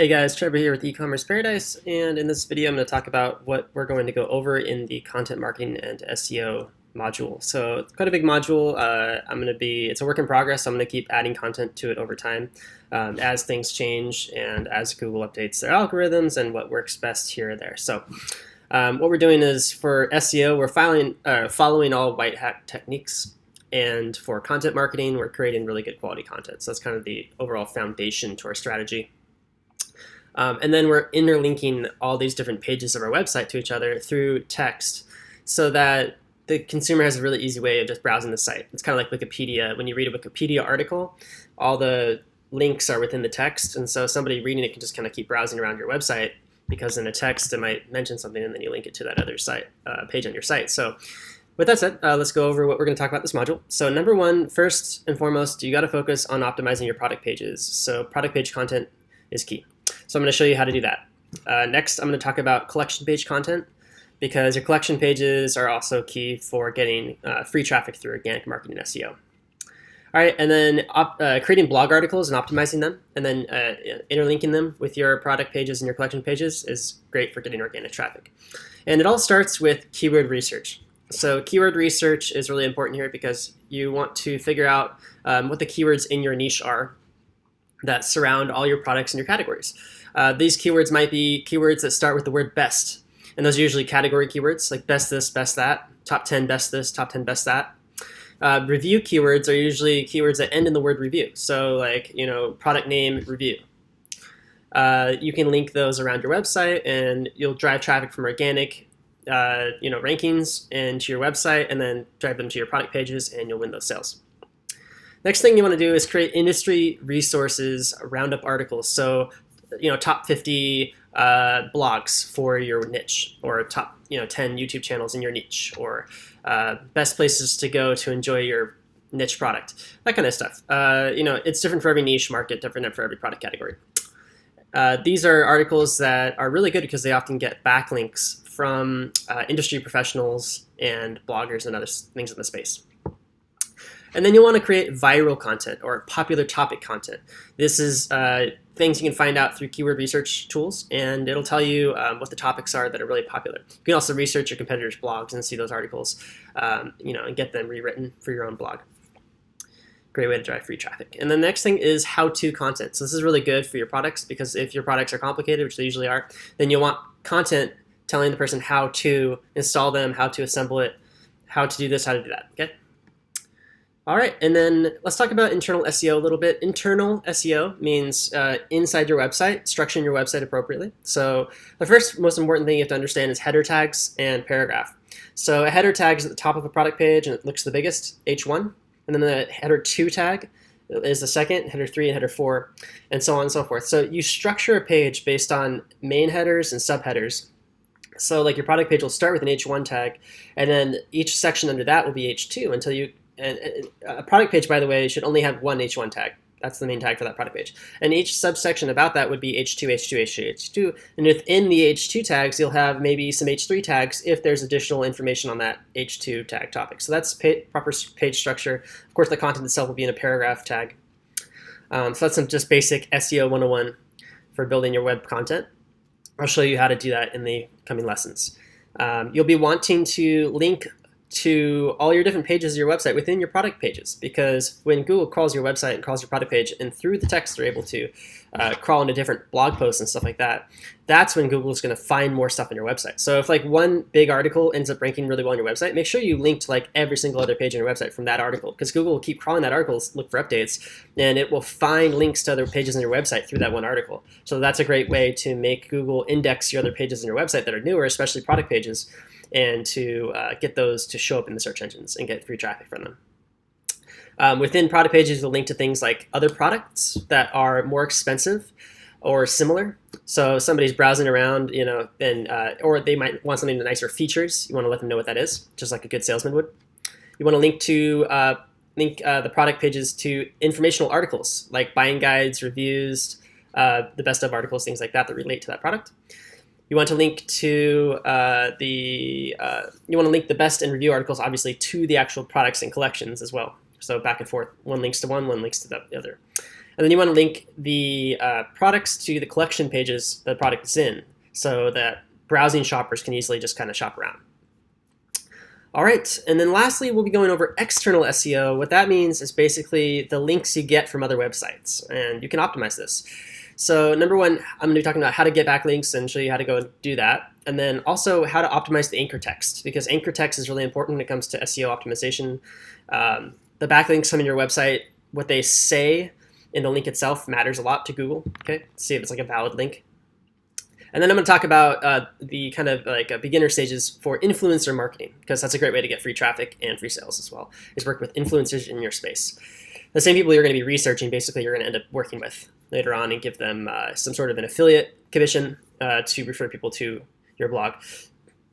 Hey guys, Trevor here with Ecommerce Paradise, and in this video I'm going to talk about what we're going to go over in the content marketing and SEO module. So it's quite a big module. It's a work in progress, so I'm going to keep adding content to it over time as things change and as Google updates their algorithms and what works best here or there. So what we're doing is for SEO, we're following all white hat techniques. And for content marketing, we're creating really good quality content. So that's kind of the overall foundation to our strategy. And then we're interlinking all these different pages of our website to each other through text so that the consumer has a really easy way of just browsing the site. It's kind of like Wikipedia. When you read a Wikipedia article, all the links are within the text, and so somebody reading it can just kind of keep browsing around your website because in the text it might mention something and then you link it to that other site page on your site. So with that said, let's go over what we're going to talk about this module. So number one, first and foremost, you got to focus on optimizing your product pages. So product page content is key. So I'm going to show you how to do that. Next, I'm going to talk about collection page content because your collection pages are also key for getting free traffic through organic marketing and SEO. All right, and then creating blog articles and optimizing them, and then interlinking them with your product pages and your collection pages is great for getting organic traffic. And it all starts with keyword research. So keyword research is really important here because you want to figure out what the keywords in your niche are that surround all your products and your categories. These keywords might be keywords that start with the word best, and those are usually category keywords like best this, best that, top 10 best this, top 10 best that. Review keywords are usually keywords that end in the word review, so like product name review. You can link those around your website, and you'll drive traffic from organic rankings into your website, and then drive them to your product pages, and you'll win those sales. Next thing you want to do is create industry resources, roundup articles. So, top 50 blogs for your niche, or top 10 YouTube channels in your niche, or best places to go to enjoy your niche product, that kind of stuff. It's different for every niche market, different for every product category. These are articles that are really good because they often get backlinks from industry professionals and bloggers and other things in the space. And then you'll want to create viral content or popular topic content. This is things you can find out through keyword research tools, and it'll tell you what the topics are that are really popular. You can also research your competitors' blogs and see those articles, and get them rewritten for your own blog. Great way to drive free traffic. And the next thing is how-to content. So this is really good for your products because if your products are complicated, which they usually are, then you'll want content telling the person how to install them, how to assemble it, how to do this, how to do that, okay? All right, and then let's talk about internal SEO a little bit. Internal SEO means inside your website, structuring your website appropriately. So the first most important thing you have to understand is header tags and paragraph. So a header tag is at the top of a product page and it looks the biggest, H1. And then the header 2 tag is the second, header 3 and header 4, and so on and so forth. So you structure a page based on main headers and subheaders. So like your product page will start with an H1 tag, and then each section under that will be H2 until you, and a product page, by the way, should only have one H1 tag. That's the main tag for that product page. And each subsection about that would be H2, H2, H2, H2. And within the H2 tags, you'll have maybe some H3 tags if there's additional information on that H2 tag topic. So that's proper page structure. Of course, the content itself will be in a paragraph tag. So that's some just basic SEO 101 for building your web content. I'll show you how to do that in the coming lessons. You'll be wanting to link to all your different pages of your website within your product pages, because when Google crawls your website and crawls your product page, and through the text they're able to crawl into different blog posts and stuff like that, that's when Google is going to find more stuff on your website. So if like one big article ends up ranking really well on your website, make sure you link to like every single other page on your website from that article, because Google will keep crawling that article, look for updates, and it will find links to other pages on your website through that one article. So that's a great way to make Google index your other pages on your website that are newer, especially product pages, and to get those to show up in the search engines and get free traffic from them. Within product pages, you'll link to things like other products that are more expensive or similar. So somebody's browsing around, or they might want something with nicer features. You want to let them know what that is, just like a good salesman would. You want to link to the product pages to informational articles like buying guides, reviews, the best of articles, things like that that relate to that product. You want to link to the best and review articles, obviously, to the actual products and collections as well. So back and forth. One links to one links to the other. And then you want to link the products to the collection pages the product is in, so that browsing shoppers can easily just kind of shop around. All right, and then lastly, we'll be going over external SEO. What that means is basically the links you get from other websites, and you can optimize this. So number one, I'm going to be talking about how to get backlinks and show you how to go and do that. And then also how to optimize the anchor text, because anchor text is really important when it comes to SEO optimization. The backlinks on your website, what they say in the link itself matters a lot to Google. Okay, see if it's like a valid link. And then I'm going to talk about the kind of like beginner stages for influencer marketing, because that's a great way to get free traffic and free sales as well, is work with influencers in your space. The same people you're going to be researching, basically you're going to end up working with later on, and give them some sort of an affiliate commission to refer people to your blog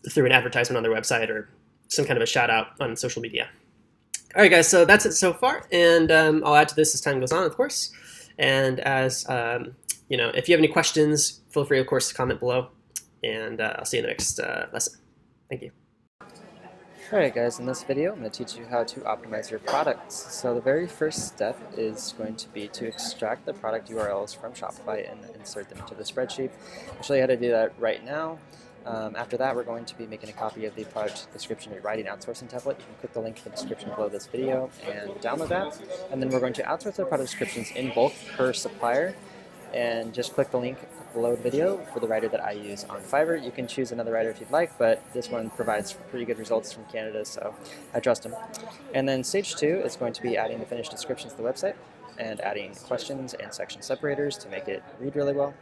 through an advertisement on their website or some kind of a shout out on social media. All right, guys, so that's it so far, and I'll add to this as time goes on, of course. And as if you have any questions, feel free, of course, to comment below, and I'll see you in the next lesson. Thank you. Alright guys, in this video I'm going to teach you how to optimize your products. So the very first step is going to be to extract the product URLs from Shopify and insert them into the spreadsheet. I'll show you how to do that right now. After that, we're going to be making a copy of the product description and writing outsourcing template. You can click the link in the description below this video and download that. And then we're going to outsource the product descriptions in bulk per supplier. And just click the link below the video for the writer that I use on Fiverr. You can choose another writer if you'd like, but this one provides pretty good results from Canada, so I trust him. And then stage 2 is going to be adding the finished descriptions to the website and adding questions and section separators to make it read really well.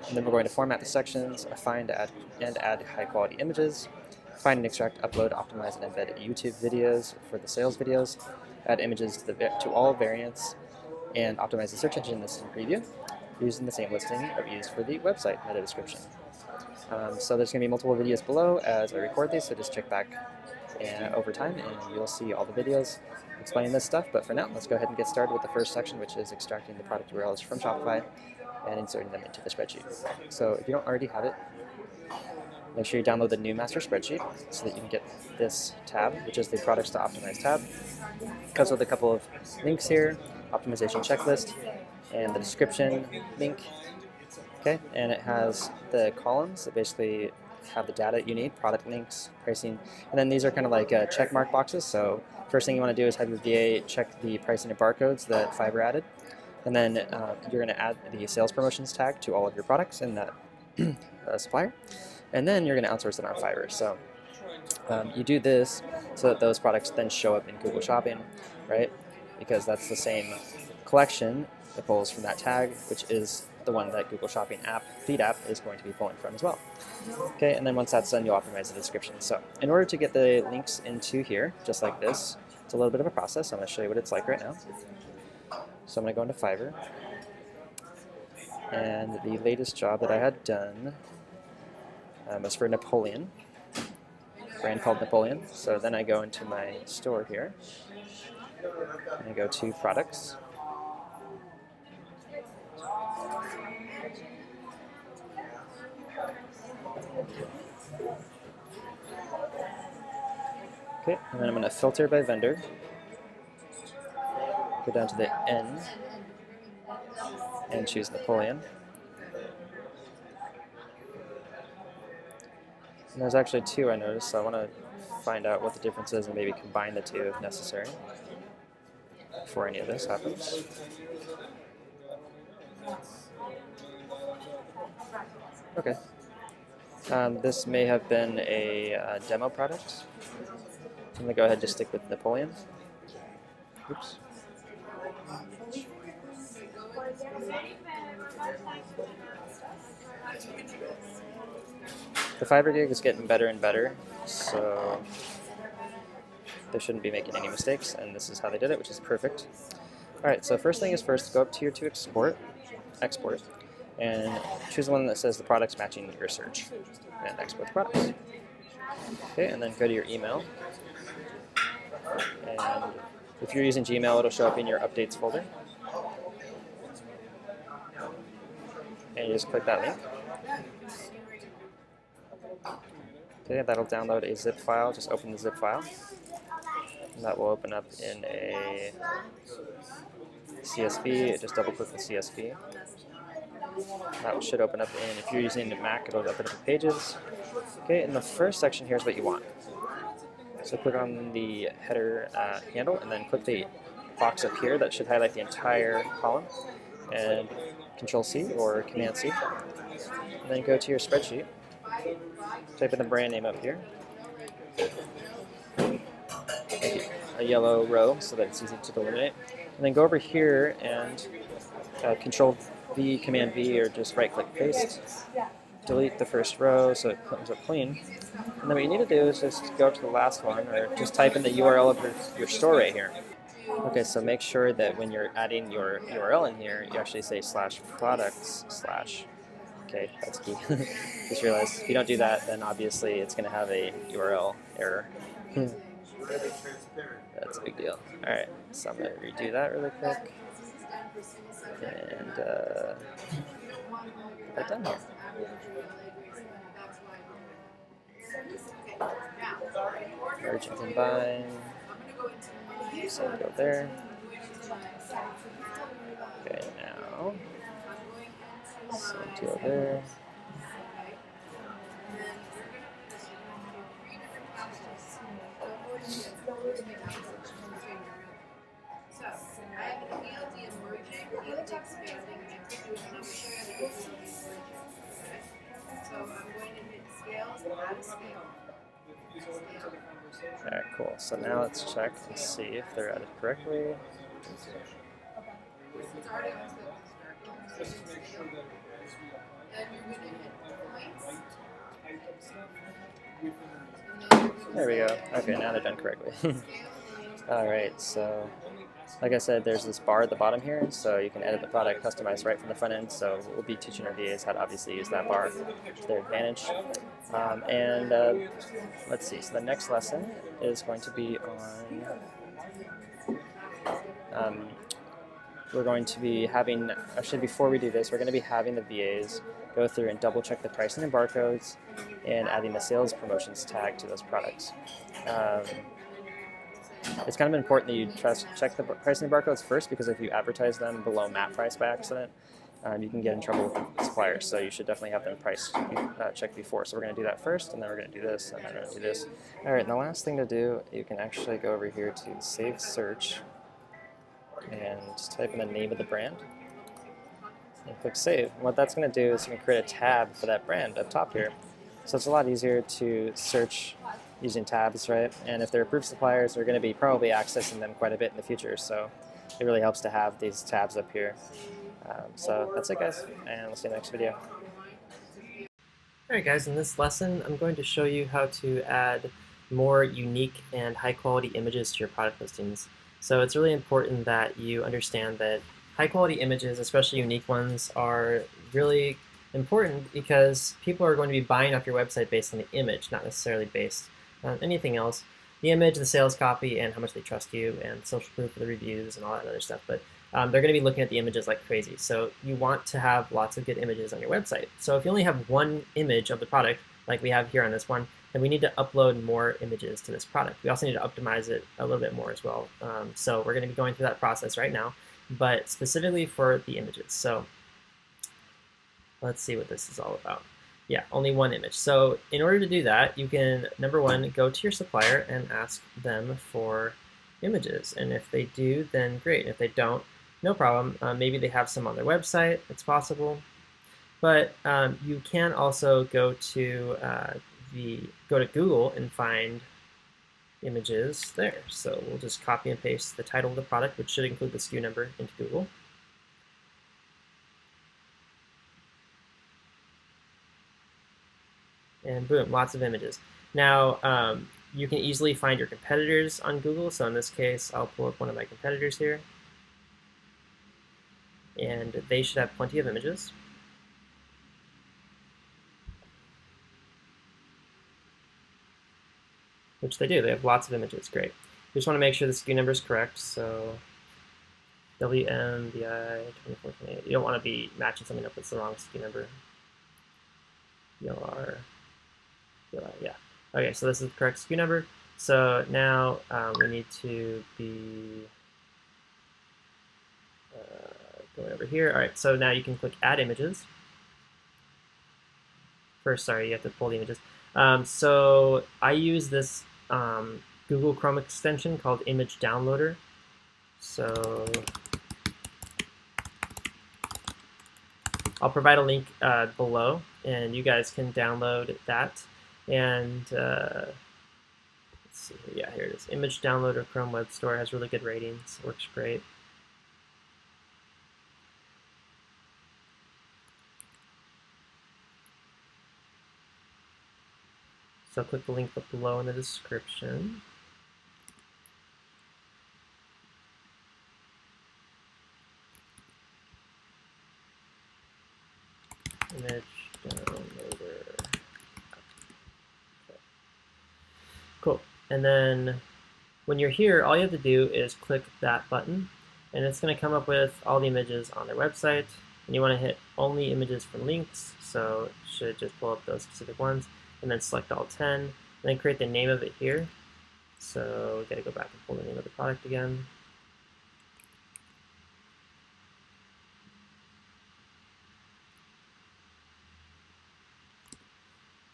And then we're going to format the sections, find, add high quality images, find and extract, upload, optimize, and embed YouTube videos for the sales videos, add images to all variants, and optimize the search engine listing preview using the same listing I've used for the website meta description. So there's going to be multiple videos below as I record these, so just check back over time and you'll see all the videos explaining this stuff. But for now, let's go ahead and get started with the first section, which is extracting the product URLs from Shopify and inserting them into the spreadsheet. So if you don't already have it, make sure you download the new master spreadsheet so that you can get this tab, which is the products to optimize tab. It comes with a couple of links here, optimization checklist, and the description link. Okay, and it has the columns that basically have the data you need, product links, pricing, and then these are kind of like check mark boxes. So first thing you want to do is have your VA check the pricing and barcodes that Fiverr added, and then you're going to add the sales promotions tag to all of your products in that supplier, and then you're going to outsource it on Fiverr. So you do this so that those products then show up in Google Shopping, right? Because that's the same collection that pulls from that tag, which is the one that Google Shopping feed app is going to be pulling from as well. Okay, and then once that's done, you'll optimize the description. So in order to get the links into here, just like this, it's a little bit of a process. I'm going to show you what it's like right now. So I'm going to go into Fiverr, and the latest job that I had done was for Napoleon, a brand called Napoleon. So then I go into my store here, and I go to products. Okay, and then I'm going to filter by vendor, go down to the N, and choose Napoleon. And there's actually two I noticed, so I want to find out what the difference is and maybe combine the two if necessary before any of this happens. Okay. This may have been a demo product. I'm going to go ahead and just stick with Napoleon. Oops. The Fiverr gig is getting better and better, so they shouldn't be making any mistakes, and this is how they did it, which is perfect. Alright, so first thing is first, go up to to export, and choose the one that says the products matching your search, and export the products. Okay, and then go to your email, and if you're using Gmail, it'll show up in your updates folder, and you just click that link. Okay, that'll download a zip file. Just open the zip file, and that will open up in a CSV, just double click the CSV. That should open up in, if you're using Mac, it'll open up in Pages. Okay, in the first section, here's what you want. So click on the header handle, and then click the box up here that should highlight the entire column, and Control-C or Command-C. And then go to your spreadsheet, type in the brand name up here, make a yellow row so that it's easy to eliminate, and then go over here and Control-V, Command-V, or just right-click paste. Delete the first row so it comes up clean. And then what you need to do is just go up to the last one, or just type in the URL of your store right here. Okay, so make sure that when you're adding your URL in here, you actually say /products/. Okay, that's key. Just realized if you don't do that, then obviously it's going to have a URL error. That's a big deal. Alright, so I'm going to redo that really quick. And get that done here. Merge and combine. So go there. Okay, now same deal there. Alright, cool. So now let's check and see if they're added correctly. There we go. Okay, now they're done correctly. Alright, so like I said, there's this bar at the bottom here, so you can edit the product, customize right from the front end. So we'll be teaching our VAs how to obviously use that bar to their advantage. Let's see, so the next lesson is going to be on, we're going to be having, actually before we do this, we're going to be having the VAs go through and double check the pricing and barcodes and adding the sales promotions tag to those products. It's kind of important that you check the pricing and barcodes first, because if you advertise them below MAP price by accident, you can get in trouble with the suppliers. So you should definitely have them price checked before. So we're going to do that first, and then we're going to do this, and then we're going to do this. All right, and the last thing to do, you can actually go over here to Save Search and just type in the name of the brand and click Save. And what that's going to do is you can create a tab for that brand up top here. So it's a lot easier to search using tabs, right? And if they're approved suppliers, we're going to be probably accessing them quite a bit in the future. So it really helps to have these tabs up here. So that's it, guys, and we'll see you in the next video. Alright guys, in this lesson I'm going to show you how to add more unique and high quality images to your product listings. So it's really important that you understand that high quality images, especially unique ones, are really important because people are going to be buying off your website based on the image, not necessarily based on anything else. The image, the sales copy, and how much they trust you, and social proof of the reviews and all that other stuff. But they're going to be looking at the images like crazy. So you want to have lots of good images on your website. So if you only have one image of the product, like we have here on this one, then we need to upload more images to this product. We also need to optimize it a little bit more as well. So we're going to be going through that process right now, but specifically for the images. So let's see what this is all about. Yeah, only one image. So in order to do that, you can, number one, go to your supplier and ask them for images. And if they do, then great. If they don't, no problem. Maybe they have some on their website. It's possible. But you can also go to Google and find images there. So we'll just copy and paste the title of the product, which should include the SKU number, into Google. And boom, lots of images. Now, you can easily find your competitors on Google. So in this case, I'll pull up one of my competitors here. And they should have plenty of images. Which they do. They have lots of images. Great. We just want to make sure the SKU number is correct. So WMBI 2428. You don't want to be matching something up that's the wrong SKU number. Yeah. Okay, so this is the correct SKU number. So now we need to be Going over here. All right, so now you can click Add Images. First, sorry, you have to pull the images. So I use this Google Chrome extension called Image Downloader. So I'll provide a link below, and you guys can download that. And let's see here. Yeah, here it is. Image Downloader Chrome Web Store has really good ratings. Works great. So click the link below in the description. Image downloader. Okay. Cool. And then when you're here, all you have to do is click that button, and it's going to come up with all the images on their website. And you want to hit only images from links, so it should just pull up those specific ones, and then select all 10, and then create the name of it here. So we got to go back and pull the name of the product again.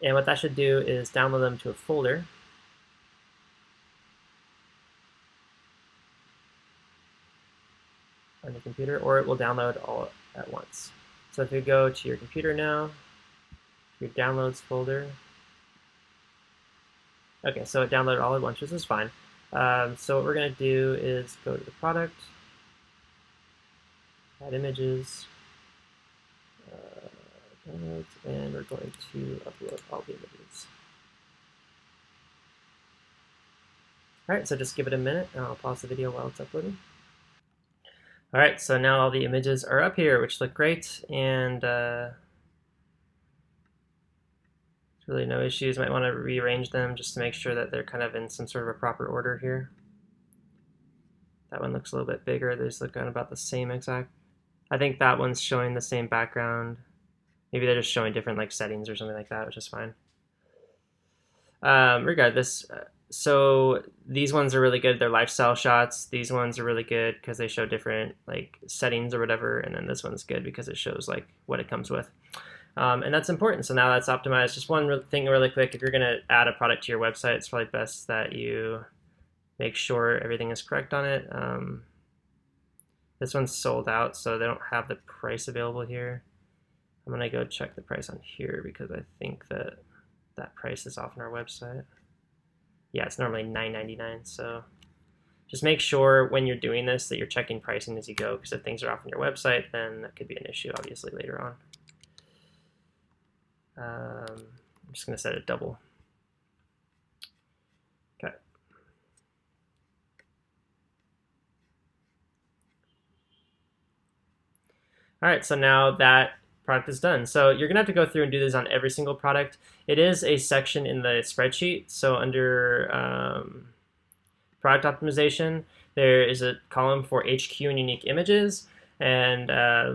And what that should do is download them to a folder. On your computer, or it will download all at once. So if you go to your computer now, your downloads folder. Okay, so it downloaded all at once, which is fine. So what we're going to do is go to the product, add images, downloads, and we're going to upload all the images. All right, so just give it a minute, and I'll pause the video while it's uploading. All right, so now all the images are up here, which look great, and really no issues. Might want to rearrange them just to make sure that they're kind of in some sort of a proper order here. That one looks a little bit bigger. They just look kind of about the same exact. I think that one's showing the same background. Maybe they're just showing different like settings or something like that, which is fine. Regardless, so these ones are really good. They're lifestyle shots. These ones are really good because they show different like settings or whatever. And then this one's good because it shows like what it comes with. And that's important. So now that's optimized. Just one thing really quick. If you're going to add a product to your website, it's probably best that you make sure everything is correct on it. This one's sold out, so they don't have the price available here. I'm going to go check the price on here because I think that that price is off on our website. Yeah, it's normally $9.99. So just make sure when you're doing this that you're checking pricing as you go, because if things are off on your website, then that could be an issue, obviously, later on. I'm just going to set it double. Okay. All right, so now that product is done. So you're going to have to go through and do this on every single product. It is a section in the spreadsheet. So under product optimization, there is a column for HQ and unique images. And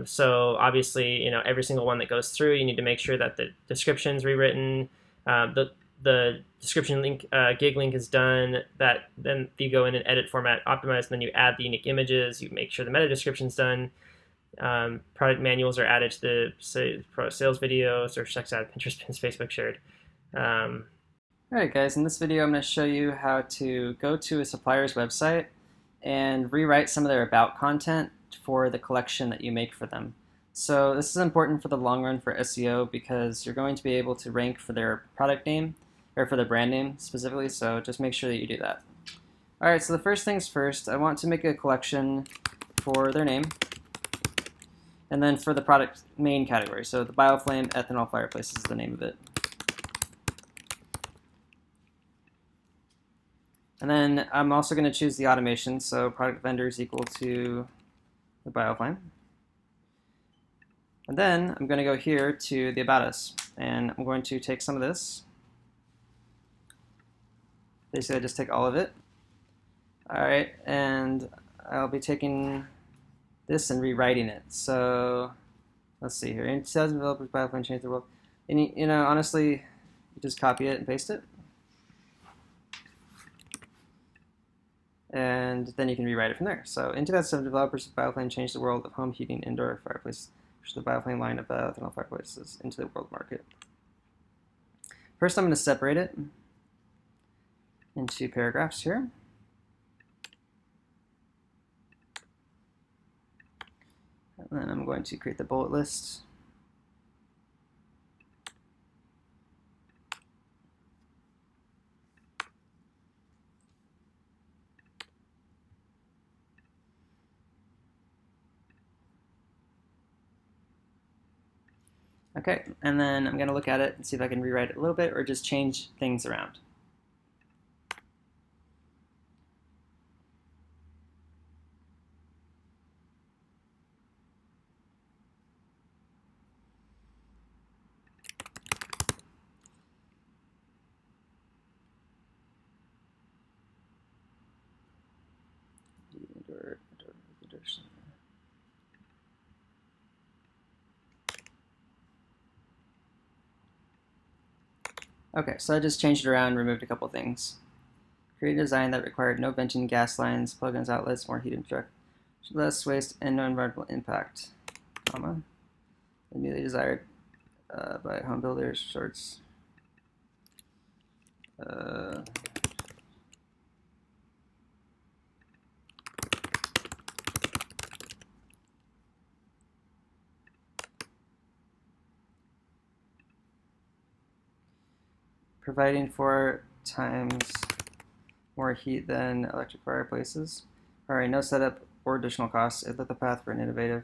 so obviously, you know, every single one that goes through, you need to make sure that the description's rewritten, the description link, gig link is done, that then you go in and edit, format, optimize, and then you add the unique images, you make sure the meta description's done. Product manuals are added to the sales video, search text ad, Pinterest pins, Facebook shared. Alright guys, in this video I'm going to show you how to go to a supplier's website and rewrite some of their about content for the collection that you make for them. So this is important for the long run for SEO because you're going to be able to rank for their product name, or for the brand name specifically, so just make sure that you do that. Alright, so the first things first, I want to make a collection for their name. And then for the product main category, so the Bioflame Ethanol Fireplace is the name of it. And then I'm also going to choose the automation, so product vendor is equal to the Bioflame. And then I'm going to go here to the About Us, and I'm going to take some of this. Basically, I just take all of it. All right, and I'll be taking this and rewriting it. So let's see here. In 2000 developers, Bioflame changed the world. And you know, honestly, you just copy it and paste it. and then you can rewrite it from there. So in 2007, developers of Bioflame changed the world of home heating indoor fireplaces, which is the Bioflame line of ethanol fireplaces, into the world market. First, I'm going to separate it into paragraphs here. And then I'm going to create the bullet list. Okay, and then I'm going to look at it and see if I can rewrite it a little bit or just change things around. Okay, so I just changed it around, removed a couple things. Create a design that required no venting gas lines, plugins, outlets, more heat inject, less waste, and no environmental impact, comma, immediately desired by home builders, shorts. Providing 4 times more heat than electric fireplaces. All right, no setup or additional costs. It lit the path for an innovative.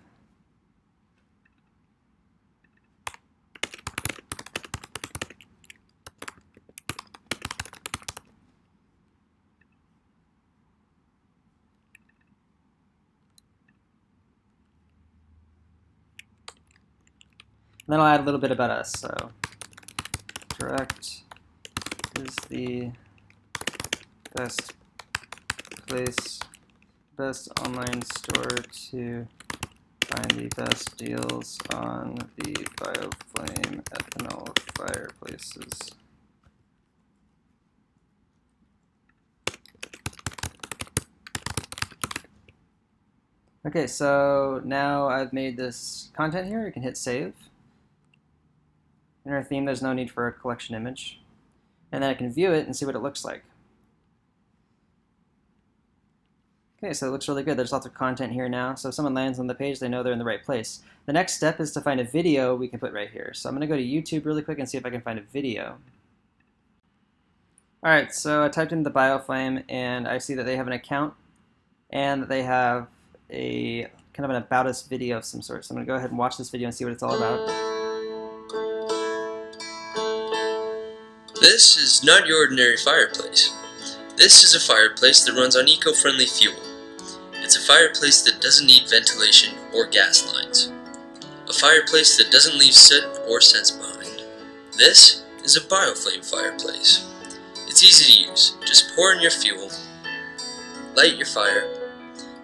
And then I'll add a little bit about us. So, direct is the best place, best online store to find the best deals on the Bioflame ethanol fireplaces. Okay, so now I've made this content here. You can hit save. In our theme, there's no need for a collection image. And then I can view it and see what it looks like. Okay, so it looks really good. There's lots of content here now. So if someone lands on the page, they know they're in the right place. The next step is to find a video we can put right here. So I'm going to go to YouTube really quick and see if I can find a video. All right, so I typed in the Bioflame, and I see that they have an account, and that they have a kind of an about us video of some sort. So I'm going to go ahead and watch this video and see what it's all about. This is not your ordinary fireplace. This is a fireplace that runs on eco-friendly fuel. It's a fireplace that doesn't need ventilation or gas lines. A fireplace that doesn't leave soot or scents behind. This is a Bioflame fireplace. It's easy to use. Just pour in your fuel, light your fire,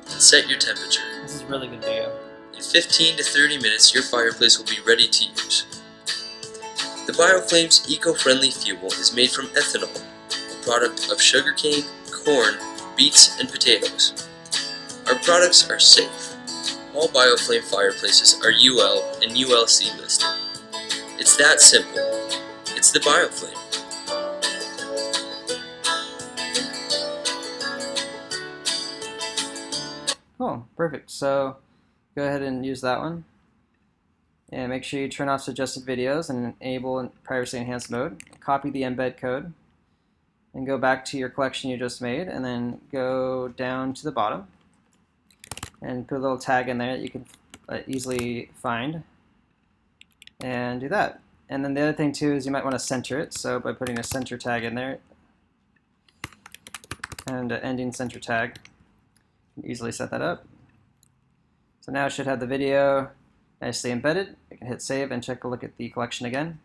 and set your temperature. This is a really good video. In 15 to 30 minutes, your fireplace will be ready to use. The Bioflame's eco-friendly fuel is made from ethanol, a product of sugarcane, corn, beets, and potatoes. Our products are safe. All Bioflame fireplaces are UL and ULC listed. It's that simple. It's the Bioflame. Cool, perfect. So go ahead and use that one. And make sure you turn off suggested videos and enable privacy enhanced mode. Copy the embed code and go back to your collection you just made, and then go down to the bottom and put a little tag in there that you can easily find, and do that. And then the other thing too is you might want to center it, so by putting a center tag in there and an ending center tag, you can easily set that up. So now it should have the video nicely embedded. I can hit save and check a look at the collection again.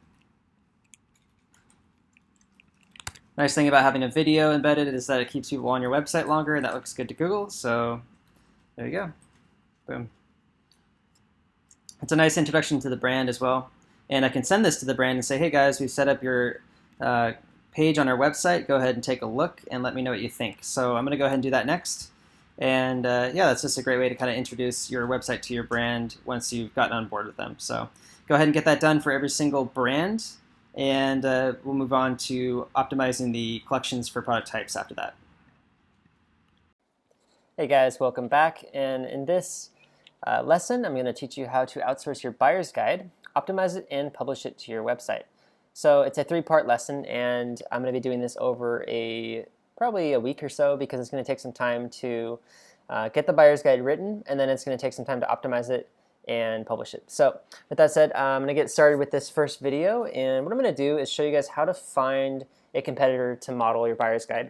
Nice thing about having a video embedded is that it keeps people on your website longer, and that looks good to Google, so there you go. Boom. It's a nice introduction to the brand as well. And I can send this to the brand and say, hey guys, we've set up your page on our website, go ahead and take a look and let me know what you think. So I'm going to go ahead and do that next. And yeah, that's just a great way to kind of introduce your website to your brand once you've gotten on board with them. So go ahead and get that done for every single brand. And we'll move on to optimizing the collections for product types after that. Hey guys, welcome back. And in this lesson, I'm going to teach you how to outsource your buyer's guide, optimize it, and publish it to your website. So it's a 3-part lesson, and I'm going to be doing this over probably a week or so, because it's going to take some time to get the buyer's guide written, and then it's going to take some time to optimize it and publish it. So with that said, I'm going to get started with this first video, and what I'm going to do is show you guys how to find a competitor to model your buyer's guide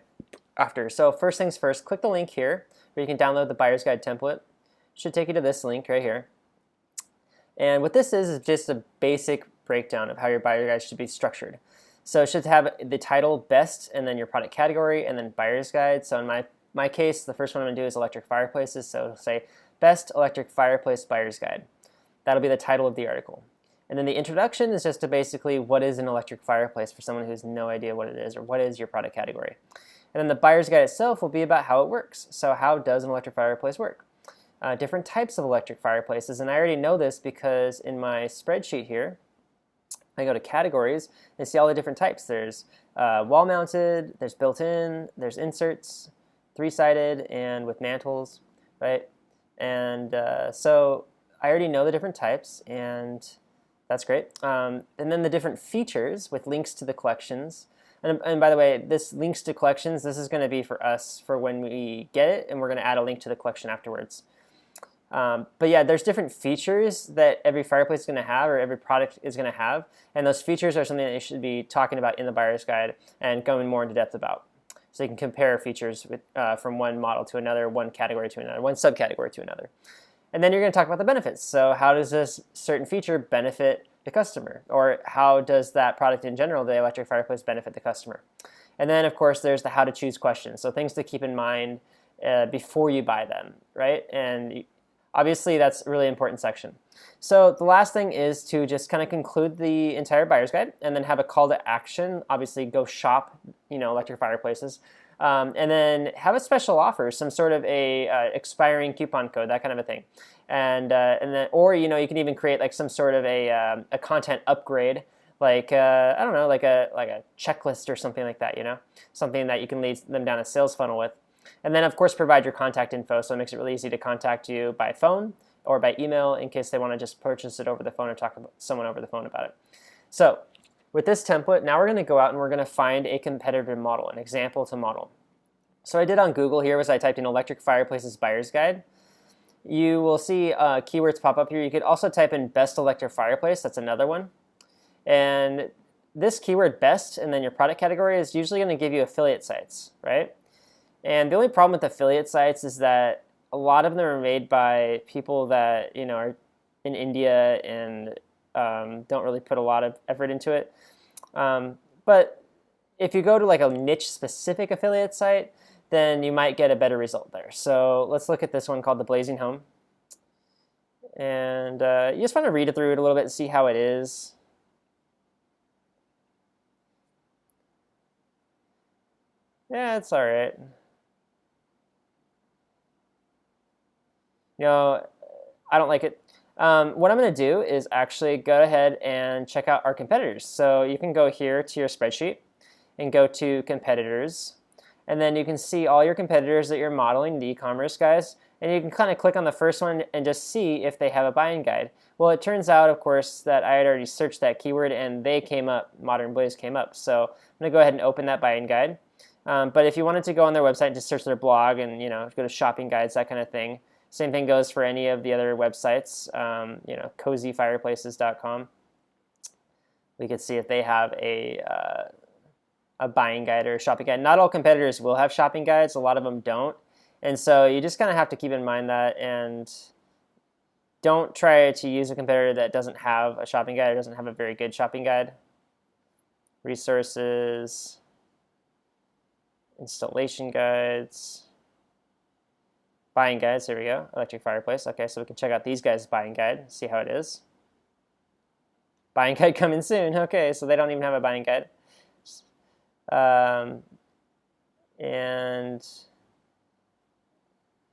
after. So first things first, click the link here where you can download the buyer's guide template. It should take you to this link right here. And what this is just a basic breakdown of how your buyer guide should be structured. So it should have the title, best, and then your product category, and then buyer's guide. So in my case, the first one I'm going to do is electric fireplaces. So it'll say best electric fireplace buyer's guide. That'll be the title of the article. And then the introduction is just to basically what is an electric fireplace for someone who has no idea what it is, or what is your product category. And then the buyer's guide itself will be about how it works. So how does an electric fireplace work? Different types of electric fireplaces, and I already know this because in my spreadsheet here, I go to categories and see all the different types. There's wall-mounted, there's built-in, there's inserts, 3-sided, and with mantles, right? And so I already know the different types, and that's great. And then the different features with links to the collections. And by the way, this links to collections, this is going to be for us for when we get it, and we're going to add a link to the collection afterwards. But yeah, there's different features that every fireplace is going to have, or every product is going to have, and those features are something that you should be talking about in the buyer's guide and going more into depth about. So you can compare features with, from one model to another, one category to another, one subcategory to another. And then you're going to talk about the benefits. So how does this certain feature benefit the customer? Or how does that product in general, the electric fireplace, benefit the customer? And then, of course, there's the how to choose questions. So things to keep in mind before you buy them, right? And obviously, that's a really important section. So the last thing is to just kind of conclude the entire buyer's guide and then have a call to action. Obviously, go shop, electric fireplaces. And then have a special offer, some sort of a expiring coupon code, that kind of a thing. And then, or you can even create like some sort of a content upgrade, like I don't know, like a checklist or something like that. Something that you can lead them down a sales funnel with. And then of course provide your contact info, so it makes it really easy to contact you by phone or by email in case they want to just purchase it over the phone or talk to someone over the phone about it. So with this template, now we're going to go out and we're going to find a competitor to model, an example to model. So what I did on Google here was I typed in electric fireplaces buyer's guide. You will see keywords pop up here. You could also type in best electric fireplace. That's another one. And this keyword best and then your product category is usually going to give you affiliate sites, right? And the only problem with affiliate sites is that a lot of them are made by people that are in India and don't really put a lot of effort into it. But if you go to like a niche specific affiliate site, then you might get a better result there. So let's look at this one called The Blazing Home. And you just want to read it through it a little bit and see how it is. Yeah, it's all right. I don't like it. What I'm going to do is actually go ahead and check out our competitors. So you can go here to your spreadsheet and go to competitors. And then you can see all your competitors that you're modeling, the e-commerce guys. And you can kind of click on the first one and just see if they have a buying guide. Well, it turns out, of course, that I had already searched that keyword and they came up, Modern Blaze came up. So I'm going to go ahead and open that buying guide. But if you wanted to go on their website and just search their blog and go to shopping guides, that kind of thing, same thing goes for any of the other websites, cozyfireplaces.com. We could see if they have a buying guide or a shopping guide. Not all competitors will have shopping guides. A lot of them don't. And so you just kind of have to keep in mind that, and don't try to use a competitor that doesn't have a shopping guide or doesn't have a very good shopping guide. Resources, installation guides, buying guides, here we go, electric fireplace. Okay, so we can check out these guys' buying guide, see how it is. Buying guide coming soon, okay, so they don't even have a buying guide. And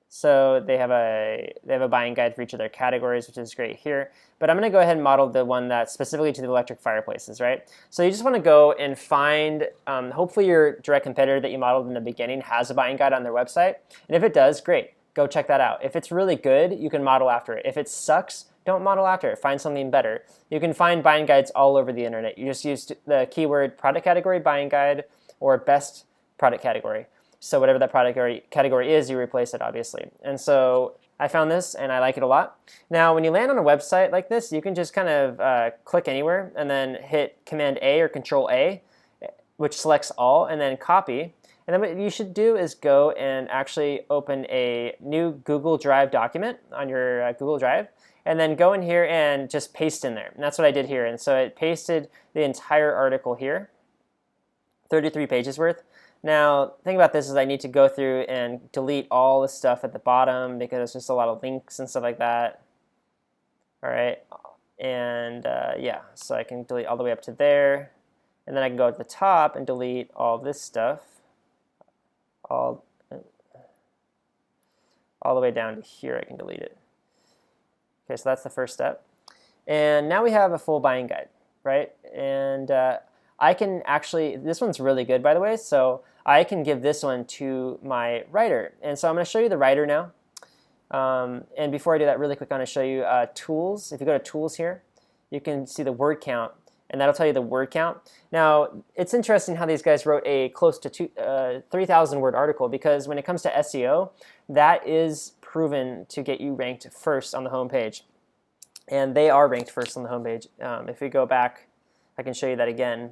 so they have a buying guide for each of their categories, which is great here. But I'm going to go ahead and model the one that's specifically to the electric fireplaces, right? So you just want to go and find, hopefully your direct competitor that you modeled in the beginning has a buying guide on their website. And if it does, great. Go check that out. If it's really good, you can model after it. If it sucks, don't model after it. Find something better. You can find buying guides all over the internet. You just use the keyword product category buying guide or best product category. So whatever that product category is, you replace it, obviously. And so I found this, and I like it a lot. Now, when you land on a website like this, you can just kind of click anywhere and then hit Command A or Control A, which selects all, and then copy. And then what you should do is go and actually open a new Google Drive document on your Google Drive, and then go in here and just paste in there. And that's what I did here. And so it pasted the entire article here, 33 pages worth. Now, the thing about this is I need to go through and delete all the stuff at the bottom because it's just a lot of links and stuff like that. All right, and yeah, so I can delete all the way up to there. And then I can go at the top and delete all this stuff, all the way down to here. I can delete it. Okay, so that's the first step. And now we have a full buying guide, right? And I can actually, this one's really good, by the way, so I can give this one to my writer. And so I'm going to show you the writer now. And before I do that, really quick, I'm going to show you tools. If you go to tools here, you can see the word count, and that'll tell you the word count. Now, it's interesting how these guys wrote a close to 3,000 word article, because when it comes to SEO, that is proven to get you ranked first on the homepage. And they are ranked first on the homepage. If we go back, I can show you that again.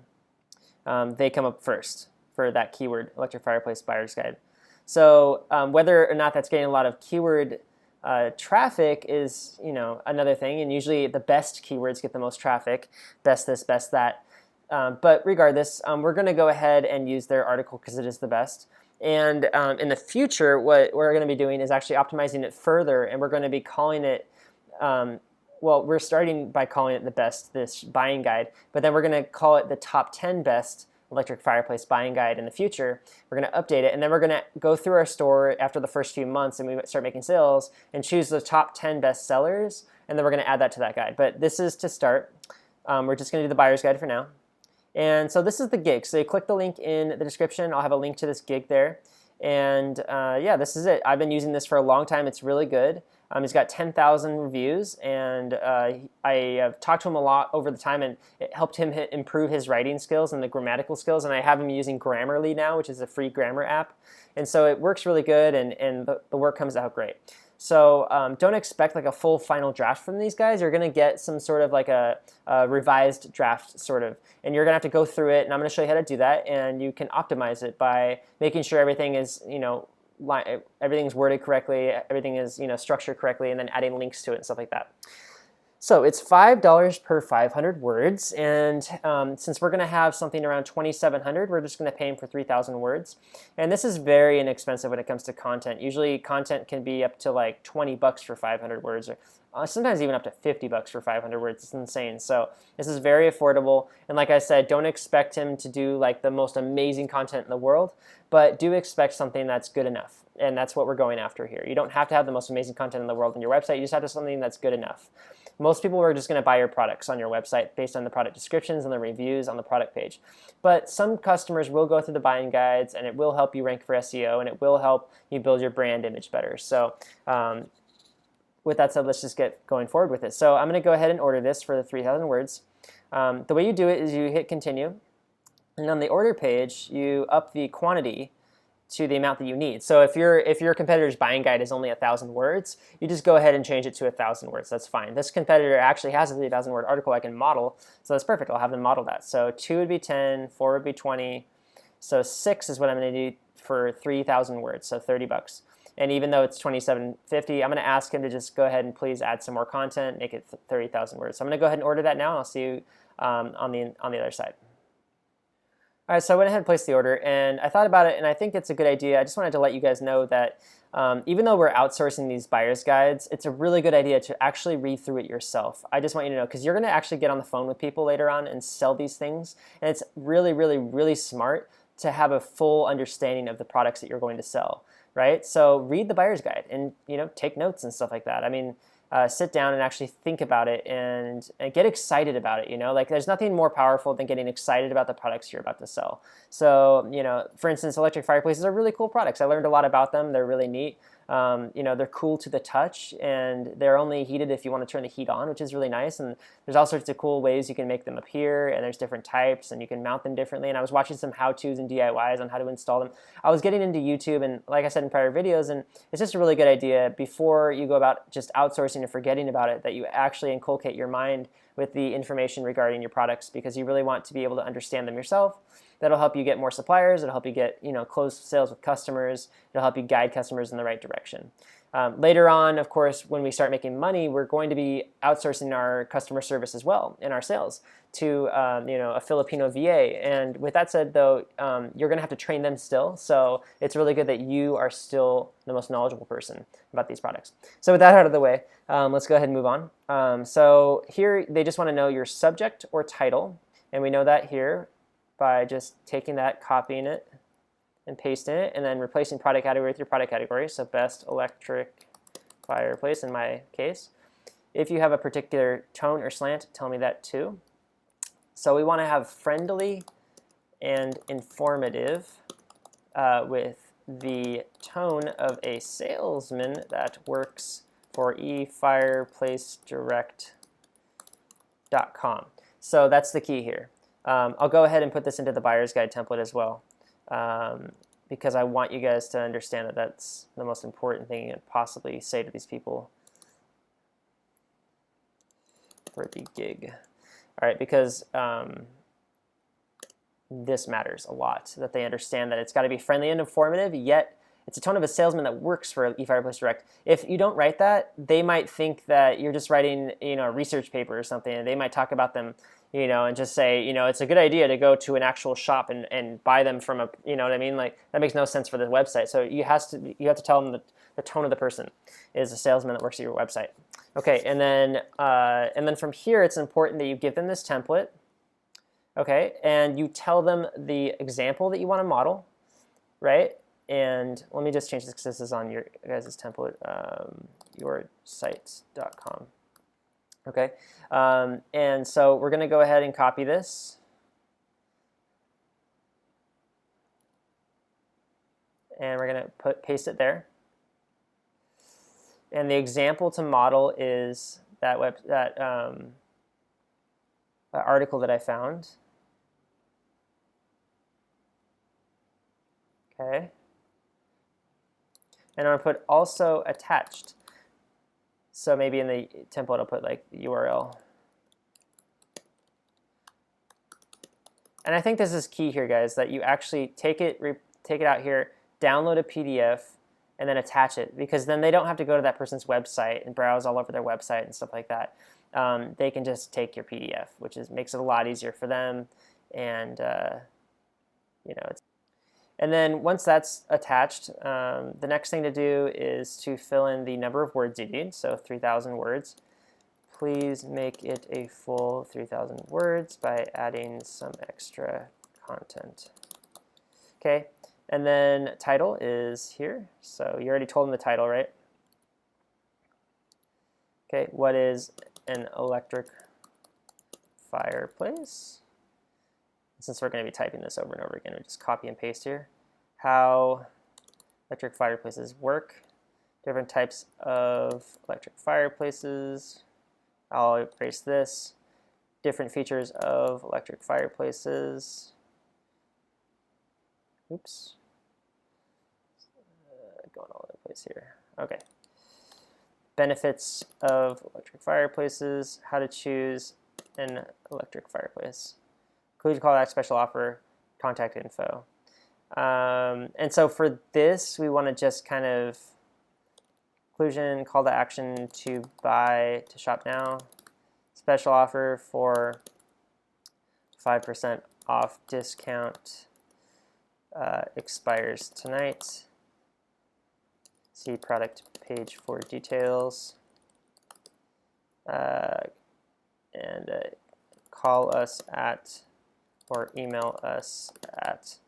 They come up first for that keyword, electric fireplace buyer's guide. So whether or not that's getting a lot of keyword traffic is, another thing. And usually the best keywords get the most traffic, best this, best that. But regardless, we're going to go ahead and use their article because it is the best. And in the future, what we're going to be doing is actually optimizing it further, and we're going to be calling it, well, we're starting by calling it the best, this buying guide, but then we're going to call it the top 10 best electric fireplace buying guide in the future. We're going to update it, and then we're going to go through our store after the first few months and we start making sales and choose the top 10 best sellers, and then we're going to add that to that guide. But this is to start. We're just going to do the buyer's guide for now. And so this is the gig. So you click the link in the description. I'll have a link to this gig there. And yeah, this is it. I've been using this for a long time. It's really good. He's got 10,000 reviews, and I have talked to him a lot over the time, and it helped him improve his writing skills and the grammatical skills, and I have him using Grammarly now, which is a free grammar app. And so it works really good, and the work comes out great. So don't expect like a full final draft from these guys. You're going to get some sort of like a revised draft sort of, and you're going to have to go through it, and I'm going to show you how to do that, and you can optimize it by making sure everything is, everything's worded correctly, everything is structured correctly, and then adding links to it and stuff like that. So it's $5 per 500 words, and since we're going to have something around 2,700, we're just going to pay him for 3,000 words. And this is very inexpensive when it comes to content. Usually content can be up to like $20 for 500 words, or sometimes even up to $50 for 500 words. It's insane. So this is very affordable, and like I said, don't expect him to do like the most amazing content in the world, but do expect something that's good enough. And that's what we're going after here. You don't have to have the most amazing content in the world on your website. You just have to have something that's good enough. Most people are just going to buy your products on your website based on the product descriptions and the reviews on the product page. But some customers will go through the buying guides, and it will help you rank for SEO, and it will help you build your brand image better. So with that said, let's just get going forward with it. So I'm going to go ahead and order this for the 3,000 words. The way you do it is you hit continue, and on the order page, you up the quantity to the amount that you need. So if your competitor's buying guide is only 1,000 words, you just go ahead and change it to 1,000 words. That's fine. This competitor actually has a 3,000 word article I can model, so that's perfect. I'll have them model that. So 2 would be 10, 4 would be 20. So 6 is what I'm going to do for 3,000 words, so $30. And even though it's $27.50, I'm going to ask him to just go ahead and please add some more content, make it 30,000 words. So I'm going to go ahead and order that now, and I'll see you on the other side. All right, so I went ahead and placed the order, and I thought about it, and I think it's a good idea. I just wanted to let you guys know that even though we're outsourcing these buyer's guides, it's a really good idea to actually read through it yourself. I just want you to know, because you're going to actually get on the phone with people later on and sell these things, and it's really, really, really smart to have a full understanding of the products that you're going to sell, right? So read the buyer's guide and take notes and stuff like that. I mean, sit down and actually think about it and get excited about it. Like there's nothing more powerful than getting excited about the products you're about to sell. So for instance, electric fireplaces are really cool products. I learned a lot about them. They're really neat. They're cool to the touch, and they're only heated if you want to turn the heat on, which is really nice. And there's all sorts of cool ways you can make them appear, and there's different types, and you can mount them differently. And I was watching some how-tos and DIYs on how to install them. I was getting into YouTube, and like I said in prior videos, and it's just a really good idea before you go about just outsourcing and forgetting about it, that you actually inculcate your mind with the information regarding your products, because you really want to be able to understand them yourself. That'll help you get more suppliers. It'll help you get close sales with customers. It'll help you guide customers in the right direction. Later on, of course, when we start making money, we're going to be outsourcing our customer service as well in our sales to a Filipino VA. And with that said, though, you're going to have to train them still. So it's really good that you are still the most knowledgeable person about these products. So with that out of the way, let's go ahead and move on. So here they just want to know your subject or title, and we know that here by just taking that, copying it, and pasting it, and then replacing product category with your product category. So best electric fireplace in my case. If you have a particular tone or slant, tell me that too. So we want to have friendly and informative with the tone of a salesman that works for efireplacedirect.com. So that's the key here. I'll go ahead and put this into the buyer's guide template as well, because I want you guys to understand that that's the most important thing you can possibly say to these people for the gig. All right, because this matters a lot, that they understand that it's got to be friendly and informative, yet it's a tone of a salesman that works for eFireplace Direct. If you don't write that, they might think that you're just writing a research paper or something, and they might talk about them and just say, it's a good idea to go to an actual shop and buy them from a, what I mean? Like, that makes no sense for the website. So you have to tell them the tone of the person is a salesman that works at your website. Okay, and then from here, it's important that you give them this template, okay, and you tell them the example that you want to model, right? And let me just change this because this is on your guys' template, yoursite.com. Okay, and so we're going to go ahead and copy this. And we're going to paste it there. And the example to model is that article that I found. Okay. And I'm going to put also attached. So maybe in the template I'll put like the URL. And I think this is key here, guys, that you actually take it out here, download a PDF, and then attach it, because then they don't have to go to that person's website and browse all over their website and stuff like that. They can just take your PDF, which makes it a lot easier for them, and And then once that's attached, the next thing to do is to fill in the number of words you need, so 3,000 words. Please make it a full 3,000 words by adding some extra content. Okay, and then title is here. So you already told them the title, right? Okay, what is an electric fireplace? Since we're going to be typing this over and over again, we just copy and paste here. How electric fireplaces work, different types of electric fireplaces. I'll erase this. Different features of electric fireplaces. Oops. Going all over the place here. Okay. Benefits of electric fireplaces, how to choose an electric fireplace. Include call to action, special offer, contact info. And so for this, we want to just kind of inclusion, call to action to buy, to shop now, special offer for 5% off discount, expires tonight. See product page for details. And call us at or email us at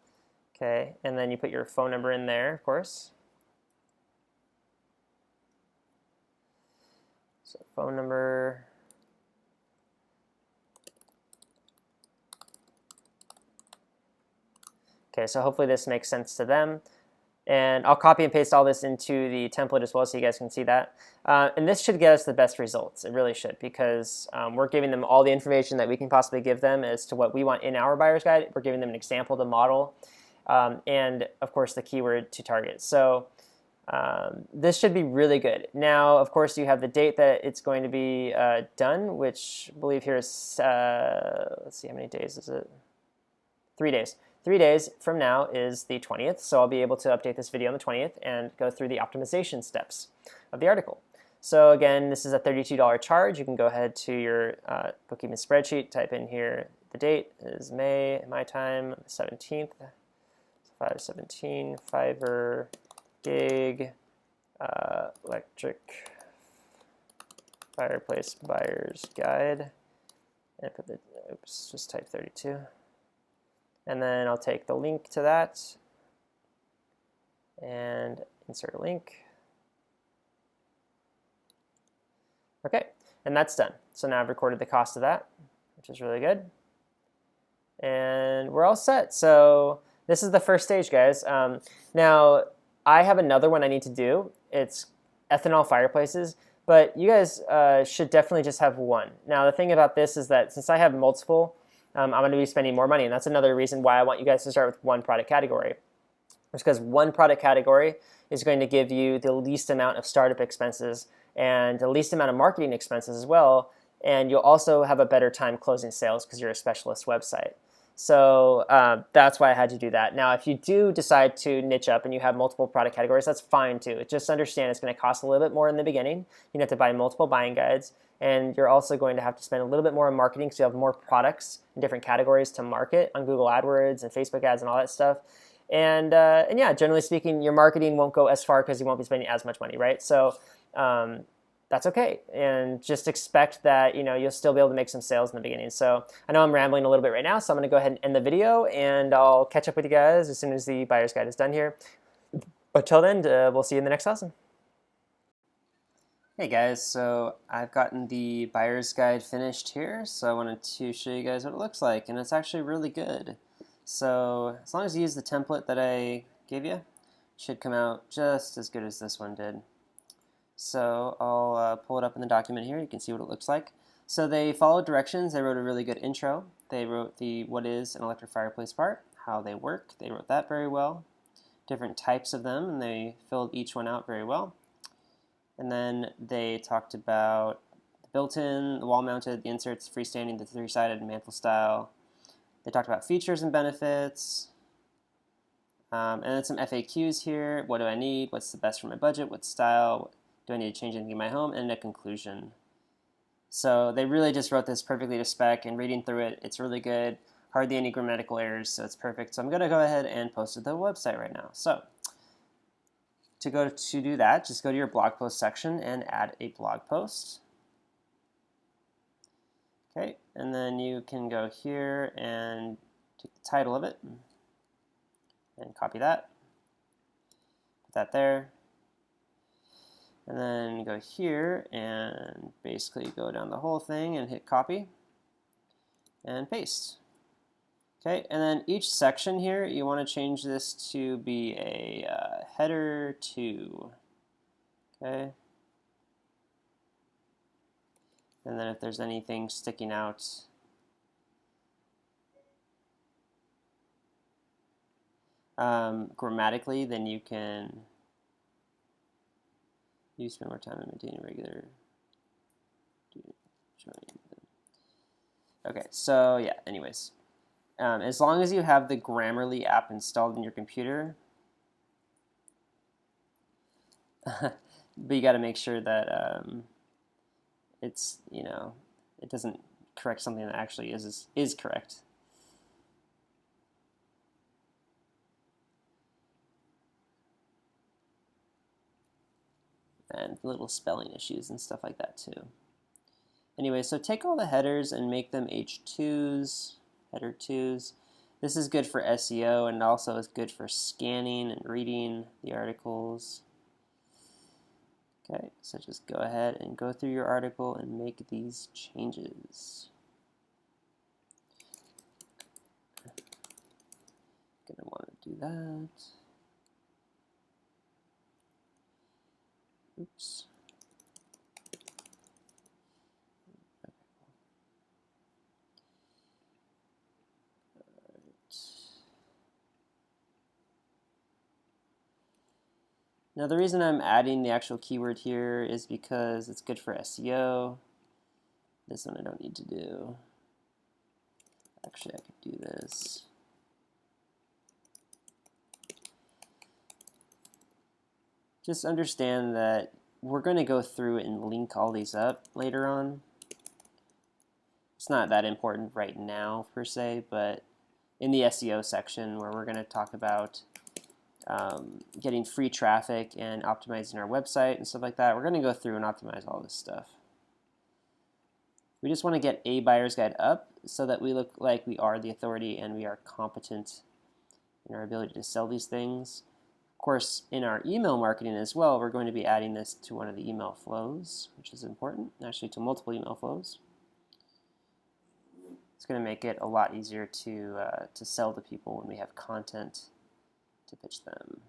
Okay, and then you put your phone number in there, of course. So phone number. Okay, so hopefully this makes sense to them. And I'll copy and paste all this into the template as well so you guys can see that. And this should get us the best results. It really should, because we're giving them all the information that we can possibly give them as to what we want in our buyer's guide. We're giving them an example to model, and of course the keyword to target. So this should be really good. Now, of course, you have the date that it's going to be done, which I believe here is, let's see, how many days is it? 3 days. 3 days from now is the 20th, so I'll be able to update this video on the 20th and go through the optimization steps of the article. So again, this is a $32 charge. You can go ahead to your bookkeeping spreadsheet, type in here the date is May, my time, 17th, 5/17, Fiverr, gig, electric fireplace buyer's guide, and put the, oops, just type 32. And then I'll take the link to that and insert a link. Okay, and that's done. So now I've recorded the cost of that, which is really good. And we're all set. So this is the first stage, guys. Now, I have another one I need to do. It's ethanol fireplaces, but you guys should definitely just have one. Now, the thing about this is that since I have multiple, I'm going to be spending more money, and that's another reason why I want you guys to start with one product category. It's because one product category is going to give you the least amount of startup expenses and the least amount of marketing expenses as well, and you'll also have a better time closing sales because you're a specialist website. So that's why I had to do that. Now, if you do decide to niche up and you have multiple product categories, that's fine too. Just understand it's going to cost a little bit more in the beginning. You have to buy multiple buying guides, and you're also going to have to spend a little bit more on marketing because you have more products in different categories to market on Google AdWords and Facebook ads and all that stuff. And yeah, generally speaking, your marketing won't go as far because you won't be spending as much money, right? So that's okay, and just expect that you'll still be able to make some sales in the beginning. So I know I'm rambling a little bit right now, so I'm going to go ahead and end the video, and I'll catch up with you guys as soon as the buyer's guide is done here. But till then, we'll see you in the next lesson. Hey guys, so I've gotten the buyer's guide finished here, so I wanted to show you guys what it looks like, and it's actually really good. So as long as you use the template that I gave you, it should come out just as good as this one did. So I'll pull it up in the document here. You can see what it looks like. So they followed directions. They wrote a really good intro. They wrote the what is an electric fireplace part, how they work. They wrote that very well. Different types of them, and they filled each one out very well. And then they talked about the built-in, the wall-mounted, the inserts, freestanding, the three-sided, mantle style. They talked about features and benefits. And then some FAQs here. What do I need? What's the best for my budget? What style? Do I need to change anything in my home? And a conclusion. So they really just wrote this perfectly to spec, and reading through it, it's really good. Hardly any grammatical errors, so it's perfect. So I'm going to go ahead and post it to the website right now. So to do that, just go to your blog post section and add a blog post. Okay, and then you can go here and take the title of it and copy that. Put that there. And then go here and basically go down the whole thing and hit copy and paste. Okay, and then each section here, you want to change this to be a header 2. Okay. And then if there's anything sticking out, grammatically, then you can spend more time in maintaining regular. Okay, so yeah, anyways. As long as you have the Grammarly app installed in your computer, but you got to make sure that it's, it doesn't correct something that actually is correct. And little spelling issues and stuff like that too. Anyway, so take all the headers and make them H2s, header 2s. This is good for SEO and also is good for scanning and reading the articles. Okay, so just go ahead and go through your article and make these changes. Gonna want to do that. Oops. Now the reason I'm adding the actual keyword here is because it's good for SEO. This one I don't need to do. Actually, I could do this. Just understand that we're going to go through and link all these up later on. It's not that important right now per se, but in the SEO section where we're going to talk about getting free traffic and optimizing our website and stuff like that, we're going to go through and optimize all this stuff. We just want to get a buyer's guide up so that we look like we are the authority and we are competent in our ability to sell these things. Of course, in our email marketing as well, we're going to be adding this to one of the email flows, which is important, actually to multiple email flows. It's going to make it a lot easier to sell to people when we have content to pitch them.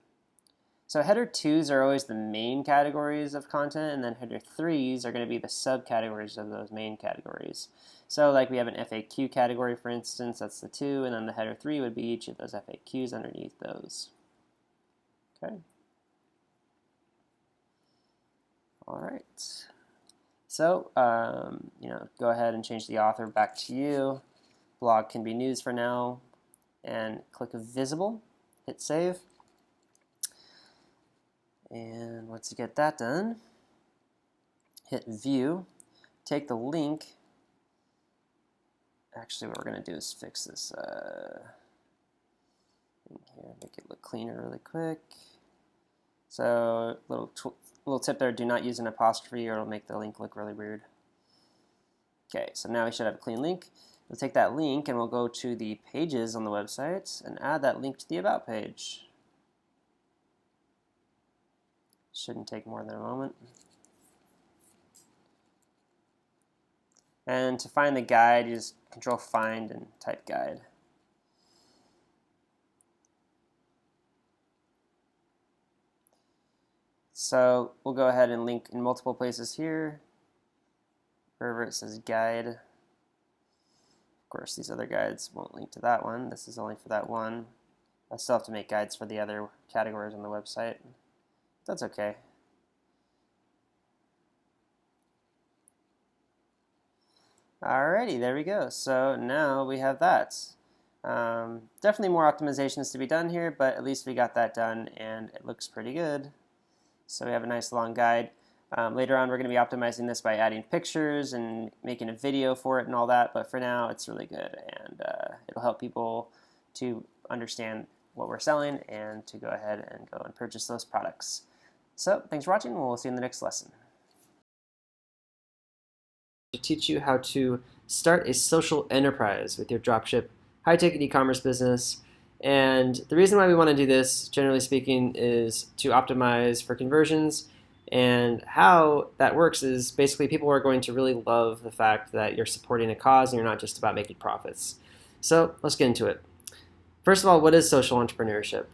So header 2s are always the main categories of content, and then header 3s are going to be the subcategories of those main categories. So like we have an FAQ category, for instance, that's the 2, and then the header 3 would be each of those FAQs underneath those. Okay. All right. So go ahead and change the author back to you. Blog can be news for now, and click visible. Hit save. And once you get that done, hit view. Take the link. Actually, what we're going to do is fix this thing here, make it look cleaner really quick. So little tip there, do not use an apostrophe or it'll make the link look really weird. Okay, so now we should have a clean link. We'll take that link and we'll go to the pages on the website and add that link to the About page. Shouldn't take more than a moment. And to find the guide, you just Control Find and type guide. So we'll go ahead and link in multiple places here. Wherever it says guide. Of course, these other guides won't link to that one. This is only for that one. I still have to make guides for the other categories on the website. That's okay. Alrighty, there we go. So now we have that. Definitely more optimizations to be done here, but at least we got that done and it looks pretty good. So we have a nice long guide. Later on, we're going to be optimizing this by adding pictures and making a video for it and all that, but for now, it's really good, and it'll help people to understand what we're selling and to go ahead and go and purchase those products. So thanks for watching, and we'll see you in the next lesson. To teach you how to start a social enterprise with your dropship high-ticket e-commerce business. And the reason why we want to do this, generally speaking, is to optimize for conversions. And how that works is basically people are going to really love the fact that you're supporting a cause and you're not just about making profits. So let's get into it. First of all, what is social entrepreneurship?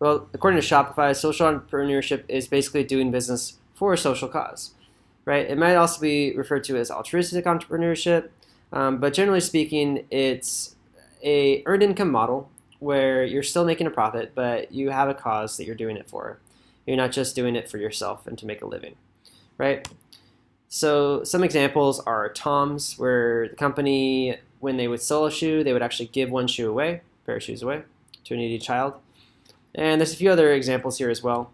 Well, according to Shopify, social entrepreneurship is basically doing business for a social cause, right? It might also be referred to as altruistic entrepreneurship, but generally speaking, it's a earned income model where you're still making a profit, but you have a cause that you're doing it for. You're not just doing it for yourself and to make a living, right? So some examples are Tom's, where the company, when they would sell a shoe, they would actually give one shoe away, pair of shoes away, to a needy child. And there's a few other examples here as well.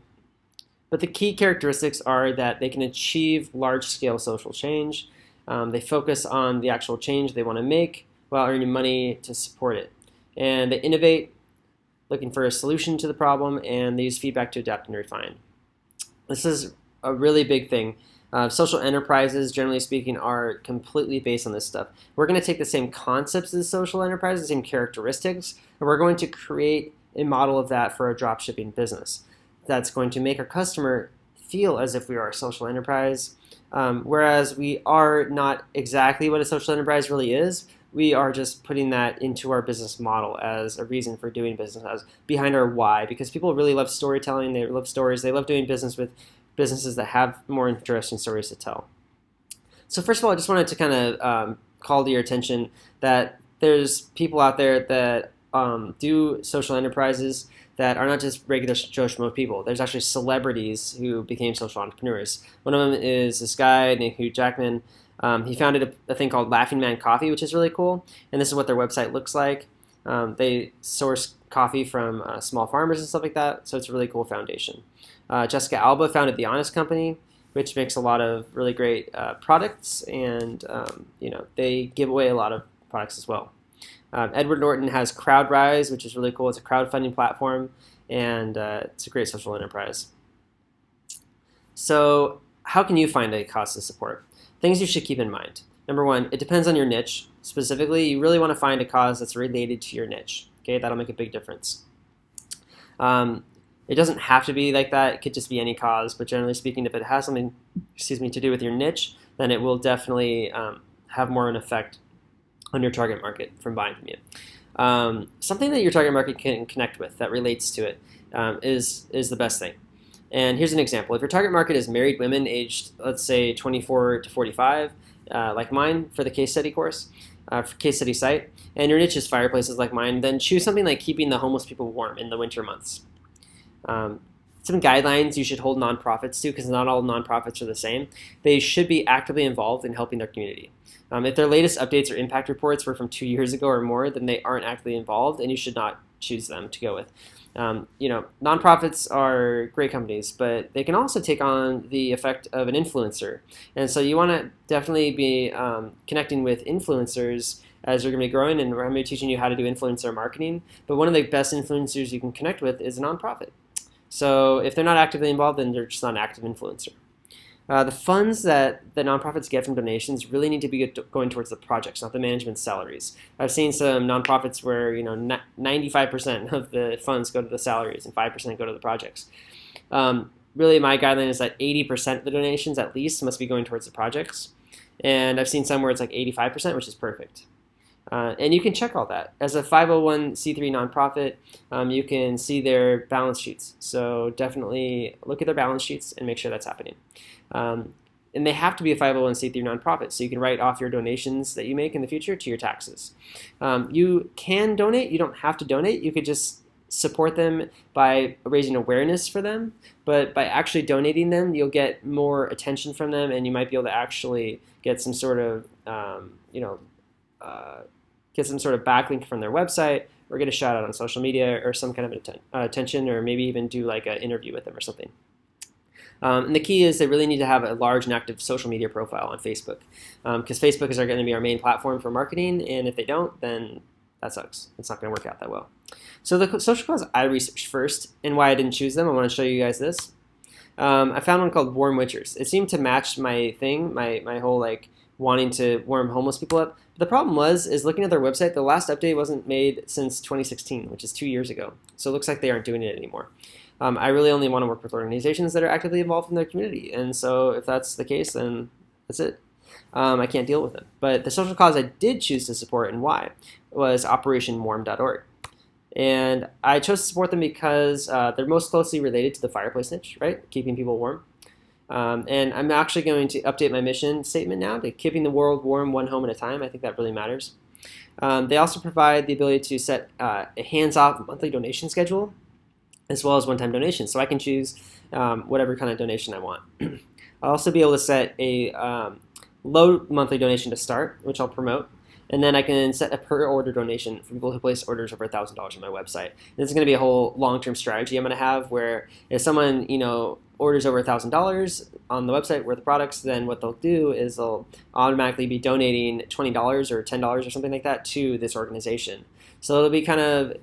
But the key characteristics are that they can achieve large-scale social change. They focus on the actual change they want to make while earning money to support it. And they innovate, looking for a solution to the problem, and they use feedback to adapt and refine. This is a really big thing. Social enterprises, generally speaking, are completely based on this stuff. We're going to take the same concepts as social enterprises, the same characteristics, and we're going to create a model of that for a dropshipping business. That's going to make our customer feel as if we are a social enterprise, whereas we are not exactly what a social enterprise really is. We are just putting that into our business model as a reason for doing business, as behind our why, because people really love storytelling, they love stories, they love doing business with businesses that have more interesting stories to tell. So first of all, I just wanted to kind of call to your attention that there's people out there that do social enterprises that are not just regular Joe Schmo people. There's actually celebrities who became social entrepreneurs. One of them is this guy named Hugh Jackman. He founded a thing called Laughing Man Coffee, which is really cool. And this is what their website looks like. They source coffee from small farmers and stuff like that, so it's a really cool foundation. Jessica Alba founded The Honest Company, which makes a lot of really great products, and they give away a lot of products as well. Edward Norton has CrowdRise, which is really cool. It's a crowdfunding platform, and it's a great social enterprise. So how can you find a cost of support? Things you should keep in mind. Number one, it depends on your niche. Specifically, you really want to find a cause that's related to your niche. Okay, that'll make a big difference. It doesn't have to be like that. It could just be any cause, but generally speaking, if it has something, to do with your niche, then it will definitely have more of an effect on your target market from buying from you. Something that your target market can connect with that relates to it is the best thing. And here's an example. If your target market is married women aged, let's say, 24 to 45, like mine for the case study course, for case study site, and your niche is fireplaces like mine, then choose something like keeping the homeless people warm in the winter months. Some guidelines you should hold nonprofits to, because not all nonprofits are the same. They should be actively involved in helping their community. If their latest updates or impact reports were from 2 years ago or more, then they aren't actively involved, and you should not choose them to go with. Nonprofits are great companies, but they can also take on the effect of an influencer. And so you want to definitely be connecting with influencers as you're going to be growing, and we're going to be teaching you how to do influencer marketing. But one of the best influencers you can connect with is a nonprofit. So if they're not actively involved, then they're just not an active influencer. The funds that the nonprofits get from donations really need to be going towards the projects, not the management's salaries. I've seen some nonprofits where 95% of the funds go to the salaries and 5% go to the projects. Really, my guideline is that 80% of the donations at least must be going towards the projects. And I've seen some where it's like 85%, which is perfect. And you can check all that. As a 501c3 nonprofit, you can see their balance sheets. So definitely look at their balance sheets and make sure that's happening. And they have to be a 501c3 nonprofit, so you can write off your donations that you make in the future to your taxes. You can donate. You don't have to donate. You could just support them by raising awareness for them. But by actually donating them, you'll get more attention from them, and you might be able to actually get some sort of backlink from their website, or get a shout out on social media, or some kind of attention, or maybe even do like an interview with them or something. And the key is they really need to have a large and active social media profile on Facebook, because Facebook is going to be our main platform for marketing, and if they don't, then that sucks. It's not going to work out that well. So the social cause I researched first, and why I didn't choose them, I want to show you guys this. I found one called Warm Winters. It seemed to match my thing, my whole like wanting to warm homeless people up. But the problem is looking at their website, the last update wasn't made since 2016, which is 2 years ago. So it looks like they aren't doing it anymore. I really only want to work with organizations that are actively involved in their community. And so if that's the case, then that's it. I can't deal with them. But the social cause I did choose to support, and why, was OperationWarm.org. And I chose to support them because they're most closely related to the fireplace niche, right? Keeping people warm. And I'm actually going to update my mission statement now to keeping the world warm one home at a time. I think that really matters. They also provide the ability to set a hands-off monthly donation schedule, as well as one-time donations. So I can choose whatever kind of donation I want. I'll also be able to set a low monthly donation to start, which I'll promote. And then I can set a per order donation for people who place orders over $1,000 on my website. This is going to be a whole long-term strategy I'm going to have, where if someone orders over $1,000 on the website worth of products, then what they'll do is they'll automatically be donating $20 or $10 or something like that to this organization. So it'll be kind of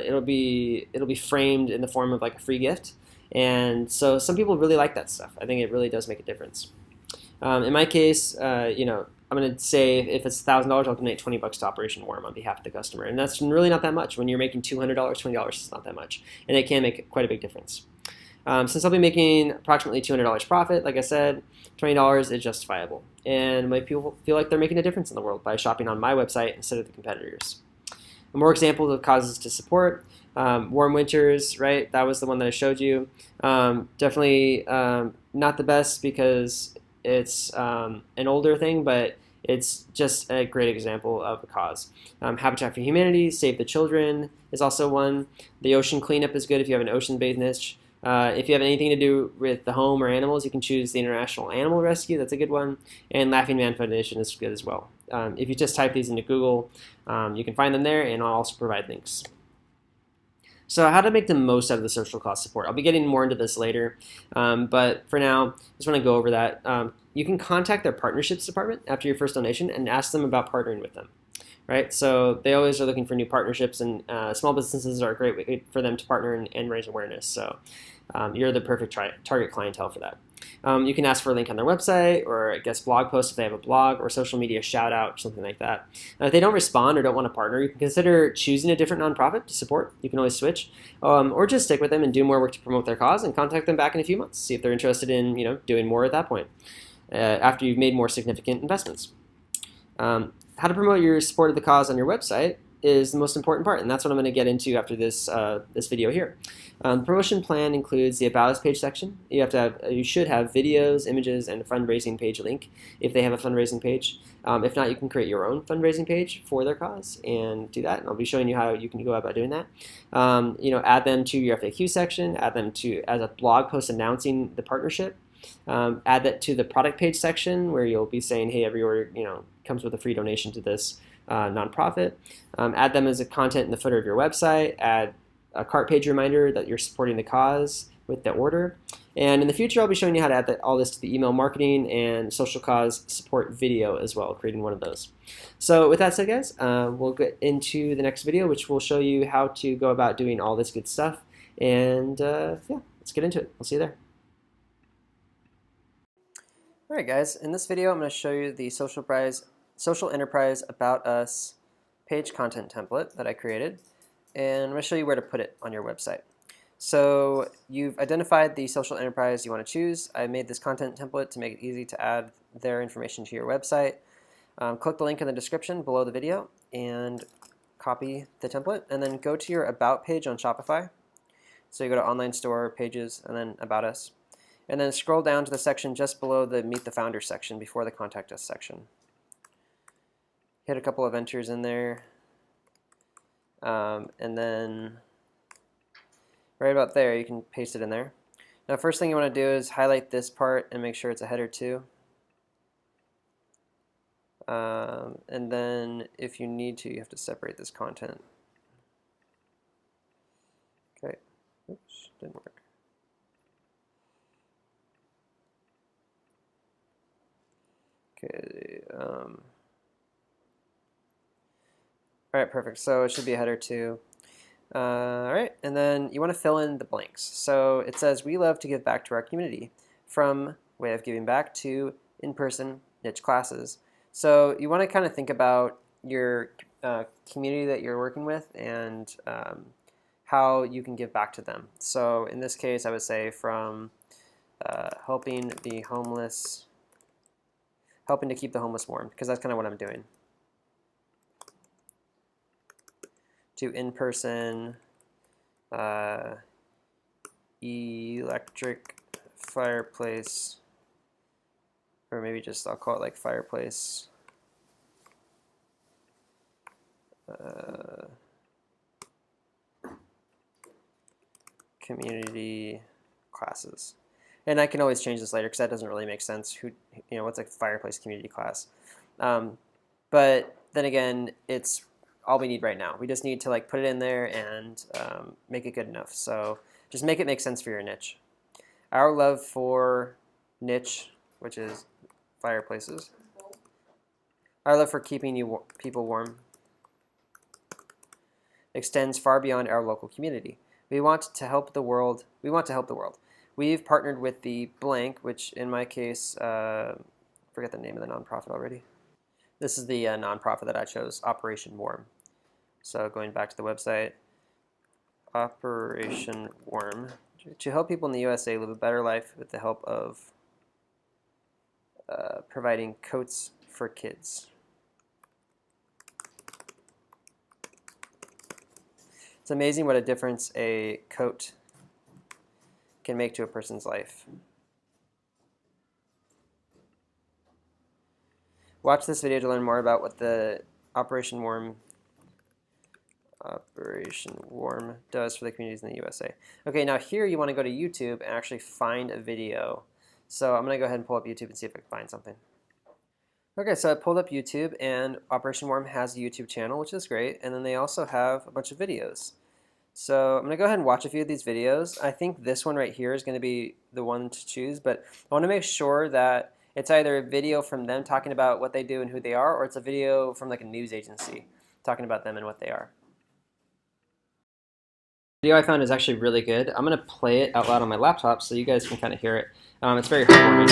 it'll be framed in the form of like a free gift. And so some people really like that stuff. I think it really does make a difference. In my case, I'm going to say if it's $1,000, I'll donate $20 to Operation Warm on behalf of the customer, and that's really not that much. When you're making $200, $20 is not that much, and it can make quite a big difference. Since I'll be making approximately $200 profit, like I said, $20 is justifiable, and my people feel like they're making a difference in the world by shopping on my website instead of the competitors. More examples of causes to support. Warm winters, right? That was the one that I showed you. Definitely not the best because it's an older thing, but it's just a great example of a cause. Habitat for Humanity, Save the Children is also one. The ocean cleanup is good if you have an ocean-based niche. If you have anything to do with the home or animals, you can choose the International Animal Rescue. That's a good one. And Laughing Man Foundation is good as well. If you just type these into Google, you can find them there, and I'll also provide links. So how to make the most out of the social cause support. I'll be getting more into this later, but for now, just want to go over that. You can contact their partnerships department after your first donation and ask them about partnering with them. Right, so they always are looking for new partnerships, and small businesses are a great way for them to partner and raise awareness. So you're the perfect target clientele for that. You can ask for a link on their website, or I guess blog post if they have a blog, or social media shout out, or something like that. If they don't respond or don't want to partner, you can consider choosing a different nonprofit to support. You can always switch, or just stick with them and do more work to promote their cause, and contact them back in a few months. See if they're interested in doing more at that point after you've made more significant investments. How to promote your support of the cause on your website is the most important part, and that's what I'm going to get into after this video here. The promotion plan includes the About Us page section. You should have videos, images, and a fundraising page link if they have a fundraising page. If not, you can create your own fundraising page for their cause and do that. And I'll be showing you how you can go about doing that. Add them to your FAQ section. Add them as a blog post announcing the partnership. Add that to the product page section where you'll be saying, hey, every order comes with a free donation to this nonprofit. Add them as a content in the footer of your website. Add a cart page reminder that you're supporting the cause with the order. And in the future, I'll be showing you how to add all this to the email marketing and social cause support video as well, creating one of those. So with that said, guys, we'll get into the next video, which will show you how to go about doing all this good stuff. And yeah, let's get into it. I'll see you there. All right, guys, in this video, I'm going to show you the Social Enterprise About Us page content template that I created, and I'm going to show you where to put it on your website. So you've identified the social enterprise you want to choose. I made this content template to make it easy to add their information to your website. Click the link in the description below the video and copy the template, and then go to your About page on Shopify. So you go to Online Store, Pages, and then About Us. And then scroll down to the section just below the Meet the Founder section before the Contact Us section. Hit a couple of enters in there. And then right about there, you can paste it in there. Now, first thing you want to do is highlight this part and make sure it's a header too. And then if you need to, you have to separate this content. Okay. Oops, didn't work. Okay. All right, perfect. So it should be a header too. All right, and then you want to fill in the blanks. So it says, we love to give back to our community, from way of giving back to in-person niche classes. So you want to kind of think about your community that you're working with and how you can give back to them. So in this case, I would say from helping to keep the homeless warm, because that's kind of what I'm doing, to in-person electric fireplace, or maybe just I'll call it like fireplace community classes. And I can always change this later because that doesn't really make sense. What's a fireplace community class? But then again, it's all we need right now. We just need to put it in there and make it good enough. So just make it make sense for your niche. Our love for niche, which is fireplaces. Our love for keeping people warm extends far beyond our local community. We want to help the world. We've partnered with the blank, which in my case forget the name of the nonprofit already. This is the nonprofit that I chose, Operation Warm. So going back to the website, Operation Warm, to help people in the USA live a better life with the help of providing coats for kids. It's amazing what a difference a coat can make to a person's life. Watch this video to learn more about what the Operation Warm does for the communities in the USA. Okay, now here you want to go to YouTube and actually find a video. So I'm going to go ahead and pull up YouTube and see if I can find something. Okay, so I pulled up YouTube, and Operation Warm has a YouTube channel, which is great, and then they also have a bunch of videos. So I'm going to go ahead and watch a few of these videos. I think this one right here is going to be the one to choose, but I want to make sure that it's either a video from them talking about what they do and who they are, or it's a video from like a news agency talking about them and what they are. The video I found is actually really good. I'm going to play it out loud on my laptop so you guys can kind of hear it. It's very heartwarming.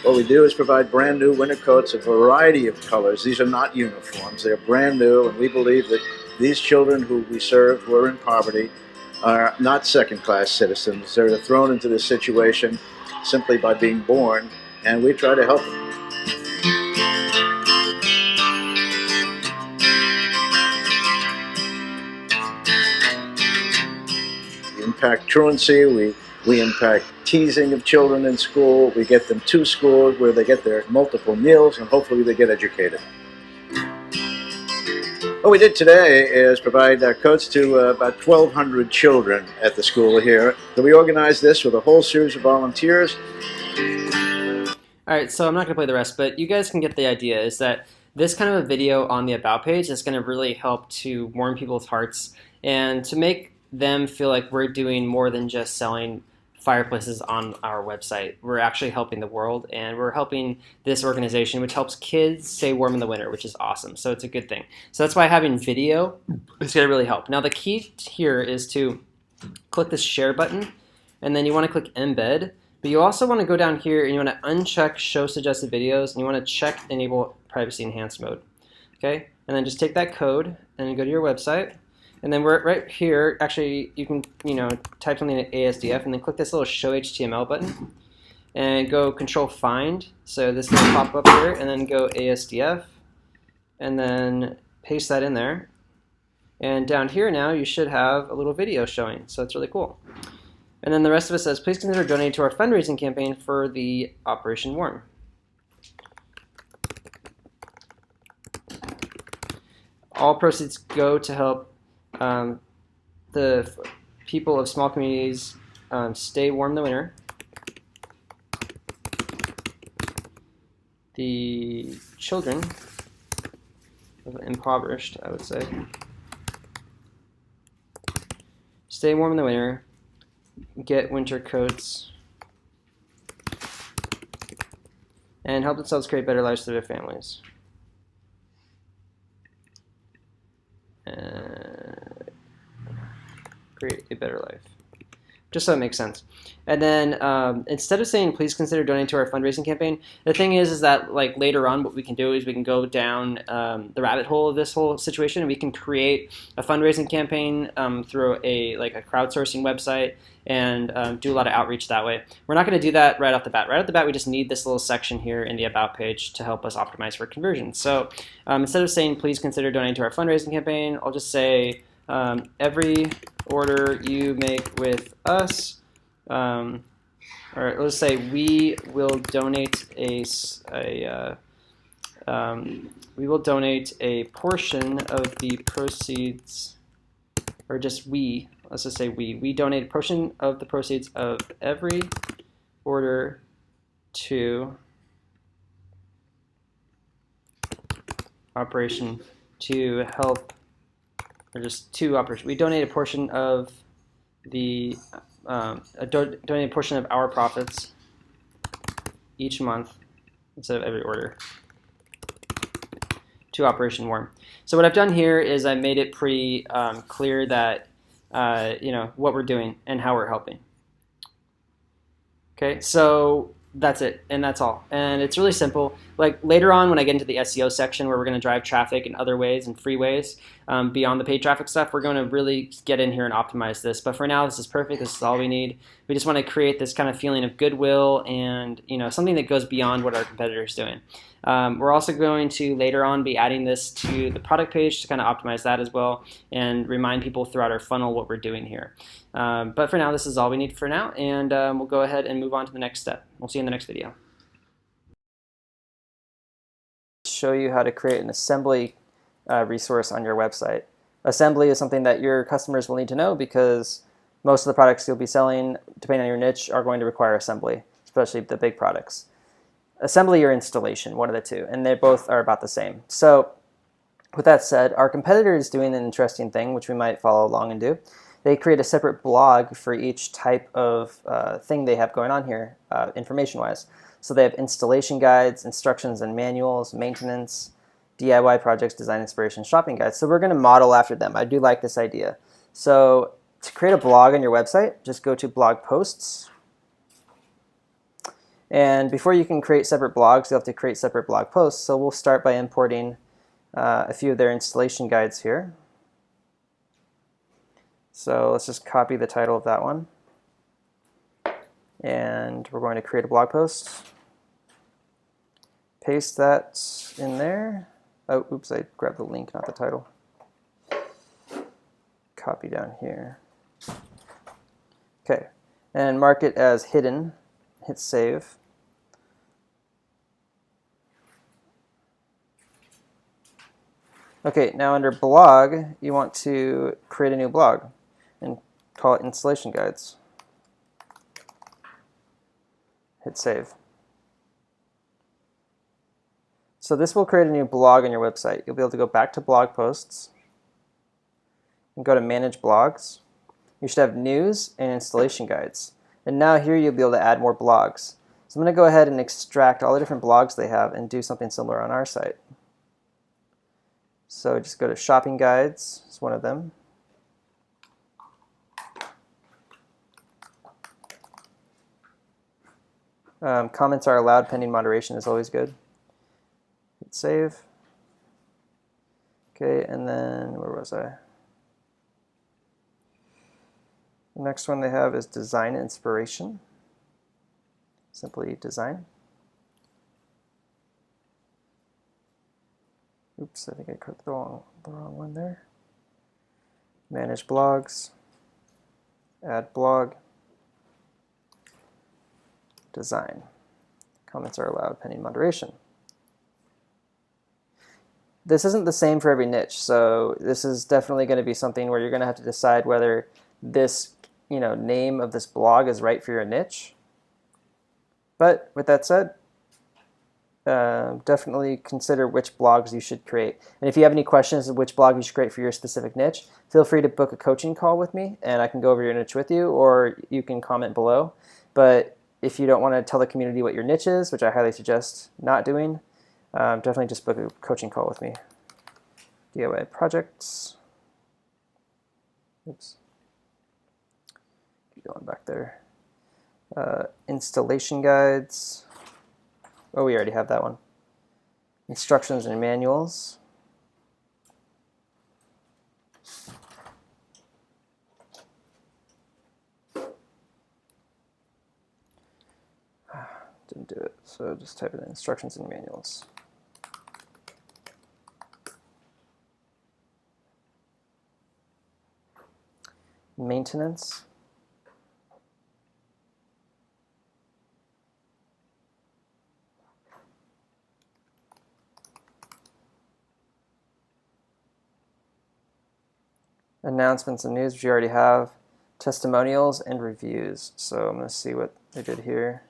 What we do is provide brand new winter coats, a variety of colors. These are not uniforms. They're brand new, and we believe that these children who we serve, who are in poverty, are not second-class citizens. They're thrown into this situation simply by being born, and we try to help them. We impact truancy, we impact teasing of children in school, we get them to school where they get their multiple meals, and hopefully they get educated. What we did today is provide coats to about 1,200 children at the school here. So we organized this with a whole series of volunteers. All right, so I'm not going to play the rest, but you guys can get the idea, is that this kind of a video on the About page is going to really help to warm people's hearts and to make them feel like we're doing more than just selling fireplaces on our website. We're actually helping the world, and we're helping this organization, which helps kids stay warm in the winter, which is awesome. So it's a good thing. So that's why having video is going to really help. Now the key here is to click this share button, and then you want to click embed, but you also want to go down here and you want to uncheck show suggested videos, and you want to check enable privacy enhanced mode. Okay, and then just take that code and go to your website. And then we're right here, actually, you can type something in ASDF and then click this little Show HTML button and go Control Find. So this will pop up here, and then go ASDF and then paste that in there. And down here now you should have a little video showing, so it's really cool. And then the rest of it says, please consider donating to our fundraising campaign for the Operation Warm. All proceeds go to help the people of small communities stay warm in the winter. The children of impoverished, I would say, stay warm in the winter, get winter coats, and help themselves create better lives for their families. Create a better life, just so it makes sense. And then instead of saying please consider donating to our fundraising campaign, the thing is that like later on what we can do is we can go down the rabbit hole of this whole situation, and we can create a fundraising campaign through a crowdsourcing website and do a lot of outreach that way. We're not going to do that right off the bat. Right off the bat, we just need this little section here in the About page to help us optimize for conversion. So instead of saying please consider donating to our fundraising campaign, I'll just say every order you make with us, or let's say we will donate a portion of the proceeds, or just we. Let's just say we donate a portion of the proceeds of every order to Operation to help. Or just two operations. We donate a portion of the donate a portion of our profits each month instead of every order to Operation Warm. So what I've done here is I made it pretty clear that what we're doing and how we're helping. Okay, so that's it, and that's all. And it's really simple. Like later on when I get into the SEO section where we're going to drive traffic in other ways and free ways beyond the paid traffic stuff, we're going to really get in here and optimize this. But for now, this is perfect. This is all we need. We just want to create this kind of feeling of goodwill and something that goes beyond what our competitor's doing. We're also going to later on be adding this to the product page to kind of optimize that as well and remind people throughout our funnel what we're doing here. But for now, this is all we need for now, and we'll go ahead and move on to the next step. We'll see you in the next video. Show you how to create an assembly resource on your website. Assembly is something that your customers will need to know because most of the products you'll be selling, depending on your niche, are going to require assembly, especially the big products. Assembly or installation, one of the two, and they both are about the same. So with that said, our competitor is doing an interesting thing, which we might follow along and do. They create a separate blog for each type of thing they have going on here, information-wise. So they have installation guides, instructions and manuals, maintenance, DIY projects, design inspiration, shopping guides. So we're going to model after them. I do like this idea. So to create a blog on your website, just go to blog posts. And before you can create separate blogs, you'll have to create separate blog posts. So we'll start by importing a few of their installation guides here. So let's just copy the title of that one. And we're going to create a blog post. Paste that in there. Oh, oops, I grabbed the link, not the title. Copy down here. Okay, and mark it as hidden. Hit save. Okay, now under blog, you want to create a new blog and call it installation guides. Hit save. So this will create a new blog on your website. You'll be able to go back to blog posts and go to manage blogs. You should have news and installation guides. And now here you'll be able to add more blogs. So I'm going to go ahead and extract all the different blogs they have and do something similar on our site. So just go to shopping guides, it's one of them. Comments are allowed pending moderation is always good. Hit save. Okay, and then where was I? The next one they have is design inspiration. Simply design. Oops, I think I clicked the wrong one there. Manage blogs. Add blog. Design. Comments are allowed pending moderation. This isn't the same for every niche, so this is definitely going to be something where you're going to have to decide whether this name of this blog is right for your niche. But with that said, definitely consider which blogs you should create. And if you have any questions of which blog you should create for your specific niche, feel free to book a coaching call with me and I can go over your niche with you, or you can comment below. But if you don't want to tell the community what your niche is, which I highly suggest not doing, definitely just book a coaching call with me. DIY projects. Oops. Keep going back there. Installation guides. Oh, we already have that one. Instructions and manuals. Didn't do it, so just type in instructions and manuals. Maintenance. Announcements and news, which you already have. Testimonials and reviews. So I'm going to see what they did here.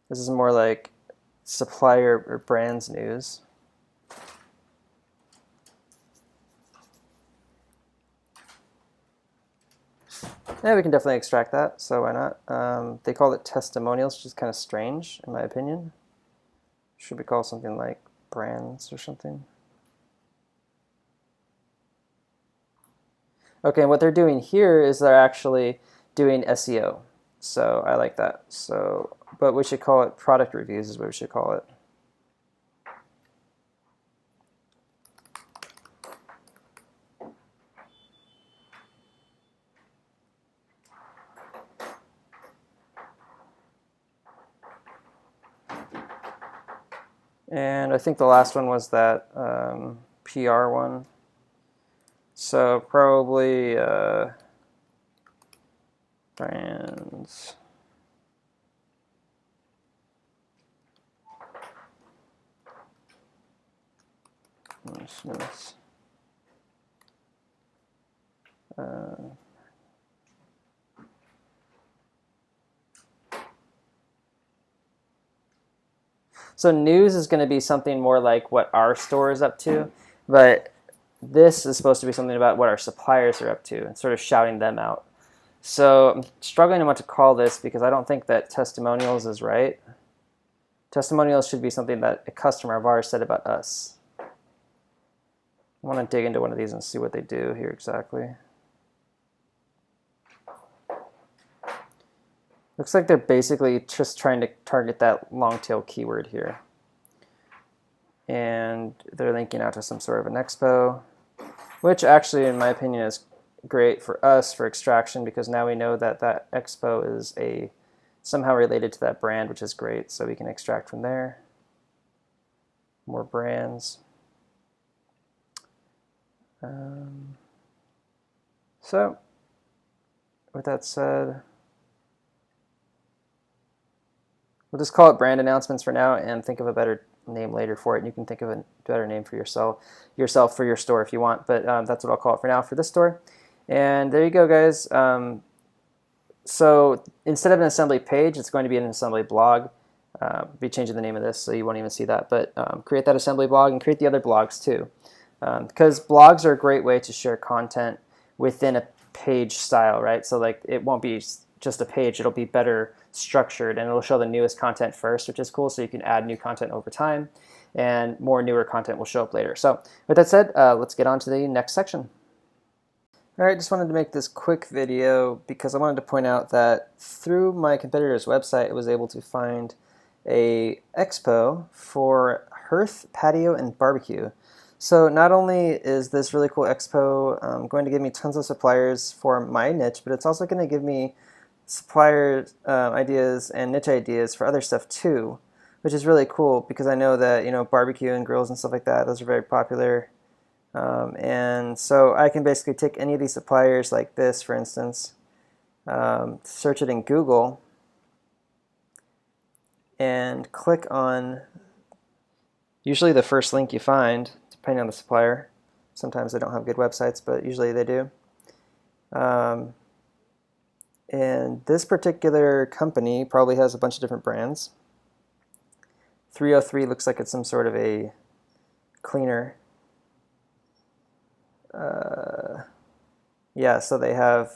This is more like supplier or brands news. Yeah, we can definitely extract that, so why not? They call it testimonials, which is kind of strange, in my opinion. Should we call something like brands or something? Okay, what they're doing here is they're actually doing SEO. So I like that. So, but we should call it product reviews is what we should call it. And I think the last one was that PR one. So probably brands. So news is going to be something more like what our store is up to, but this is supposed to be something about what our suppliers are up to and sort of shouting them out. So I'm struggling on what to call this because I don't think that testimonials is right. Testimonials should be something that a customer of ours said about us. I want to dig into one of these and see what they do here exactly. Looks like they're basically just trying to target that long tail keyword here. And they're linking out to some sort of an expo, which actually, in my opinion, is great for us for extraction because now we know that that expo is somehow related to that brand, which is great. So we can extract from there. More brands. So with that said, we'll just call it brand announcements for now and think of a better name later for it. And you can think of a better name for yourself for your store if you want, but that's what I'll call it for now for this store. And there you go, guys. So instead of an assembly page, it's going to be an assembly blog. Be changing the name of this so you won't even see that, but create that assembly blog and create the other blogs too. Because blogs are a great way to share content within a page style, right? So like it won't be just a page, it'll be better structured and it'll show the newest content first, which is cool, so you can add new content over time and more newer content will show up later. So with that said, let's get on to the next section. All right, just wanted to make this quick video because I wanted to point out that through my competitor's website, I was able to find a expo for hearth, patio, and barbecue. So not only is this really cool expo going to give me tons of suppliers for my niche, but it's also going to give me supplier ideas and niche ideas for other stuff too, which is really cool because I know that, you know, barbecue and grills and stuff like that, those are very popular. And so I can basically take any of these suppliers like this, for instance, search it in Google and click on usually the first link you find, depending on the supplier. Sometimes they don't have good websites, but usually they do. And this particular company probably has a bunch of different brands. 303 looks like it's some sort of a cleaner. Yeah, so they have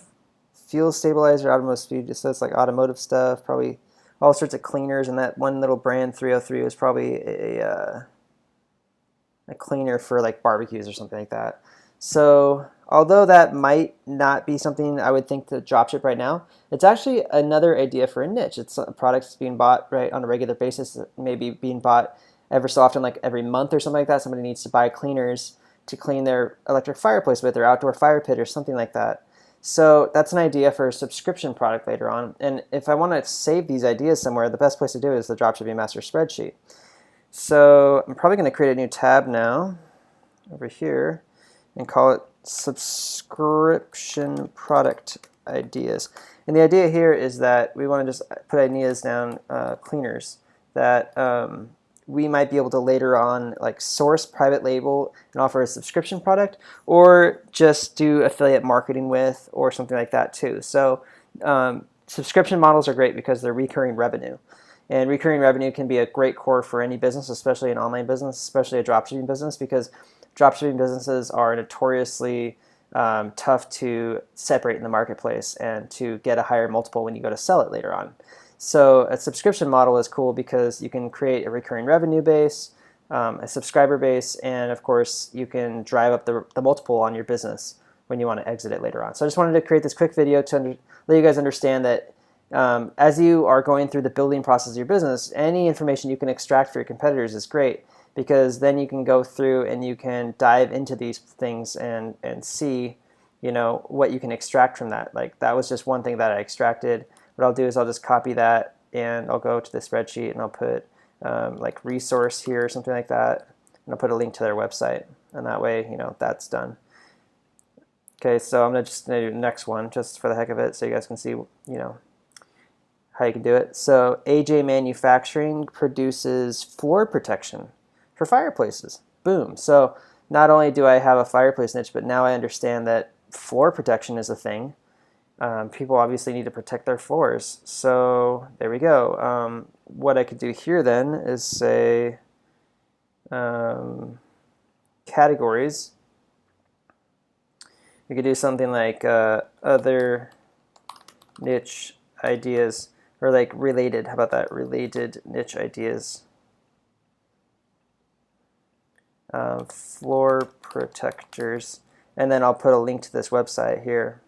fuel stabilizer, automotive speed, so it's like automotive stuff, probably all sorts of cleaners, and that one little brand 303 was probably a cleaner for like barbecues or something like that. So although that might not be something I would think to dropship right now, it's actually another idea for a niche. It's a product that's being bought right on a regular basis, maybe being bought ever so often, like every month or something like that. Somebody needs to buy cleaners to clean their electric fireplace with, their outdoor fire pit or something like that. So that's an idea for a subscription product later on. And if I want to save these ideas somewhere, the best place to do it is the Dropshipping Master spreadsheet. So I'm probably going to create a new tab now over here and call it subscription product ideas. And the idea here is that we want to just put ideas down, cleaners that we might be able to later on like source, private label, and offer a subscription product, or just do affiliate marketing with, or something like that too. So subscription models are great because they're recurring revenue. And recurring revenue can be a great core for any business, especially an online business, especially a dropshipping business, because dropshipping businesses are notoriously tough to separate in the marketplace and to get a higher multiple when you go to sell it later on. So a subscription model is cool because you can create a recurring revenue base, a subscriber base, and of course you can drive up the multiple on your business when you want to exit it later on. So I just wanted to create this quick video to let you guys understand that as you are going through the building process of your business, any information you can extract for your competitors is great, because then you can go through and you can dive into these things and see, what you can extract from that. Like that was just one thing that I extracted. What I'll do is I'll just copy that and I'll go to the spreadsheet and I'll put like resource here or something like that, and I'll put a link to their website, and that way that's done. Okay, so I'm just gonna do the next one just for the heck of it, so you guys can see how you can do it. So AJ Manufacturing produces floor protection for fireplaces. Boom. So not only do I have a fireplace niche, but now I understand that floor protection is a thing. People obviously need to protect their floors. So there we go. What I could do here then is say categories. We could do something like other niche ideas, or like related. How about that? Related niche ideas. Floor protectors. And then I'll put a link to this website here.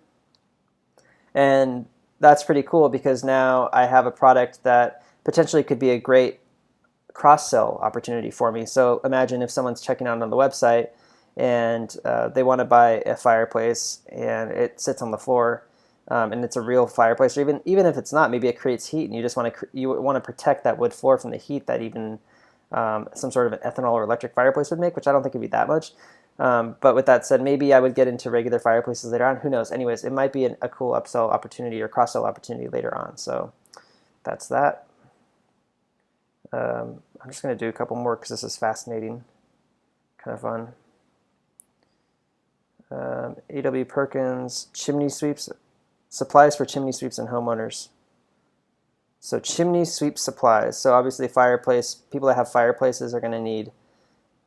And that's pretty cool because now I have a product that potentially could be a great cross-sell opportunity for me. So imagine if someone's checking out on the website and they want to buy a fireplace and it sits on the floor, and it's a real fireplace, or even if it's not, maybe it creates heat and you just want to protect that wood floor from the heat that even some sort of an ethanol or electric fireplace would make, which I don't think would be that much. But with that said, maybe I would get into regular fireplaces later on. Who knows? Anyways, it might be a cool upsell opportunity or cross-sell opportunity later on. So that's that. I'm just going to do a couple more because this is fascinating, kind of fun. A.W. Perkins, chimney sweeps, supplies for chimney sweeps and homeowners. So chimney sweep supplies. So obviously people that have fireplaces are going to need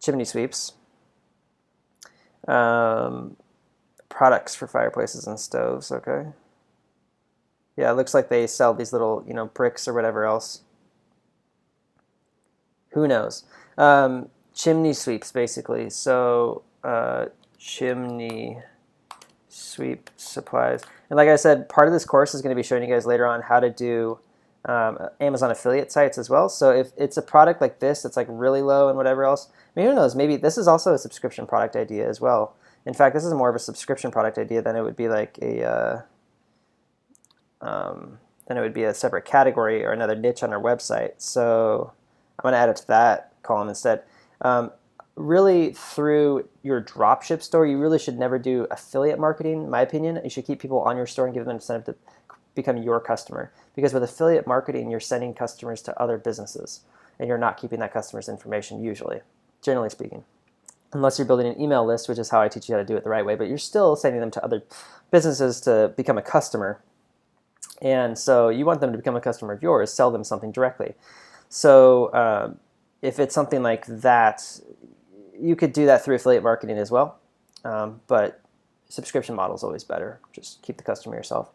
chimney sweeps. Products for fireplaces and stoves, okay. Yeah, it looks like they sell these little, bricks or whatever else. Who knows? Chimney sweeps, basically. So chimney sweep supplies. And like I said, part of this course is going to be showing you guys later on how to do Amazon affiliate sites as well. So if it's a product like this that's like really low and whatever else, I mean, who knows, maybe this is also a subscription product idea as well. In fact, this is more of a subscription product idea than it would be like a separate category or another niche on our website. So I'm going to add it to that column instead. Really, through your dropship store, you really should never do affiliate marketing, in my opinion. You should keep people on your store and give them an incentive to become your customer. Because with affiliate marketing, you're sending customers to other businesses, and you're not keeping that customer's information usually, generally speaking. Unless you're building an email list, which is how I teach you how to do it the right way, but you're still sending them to other businesses to become a customer. And so you want them to become a customer of yours, sell them something directly. So if it's something like that, you could do that through affiliate marketing as well. But subscription model is always better. Just keep the customer yourself.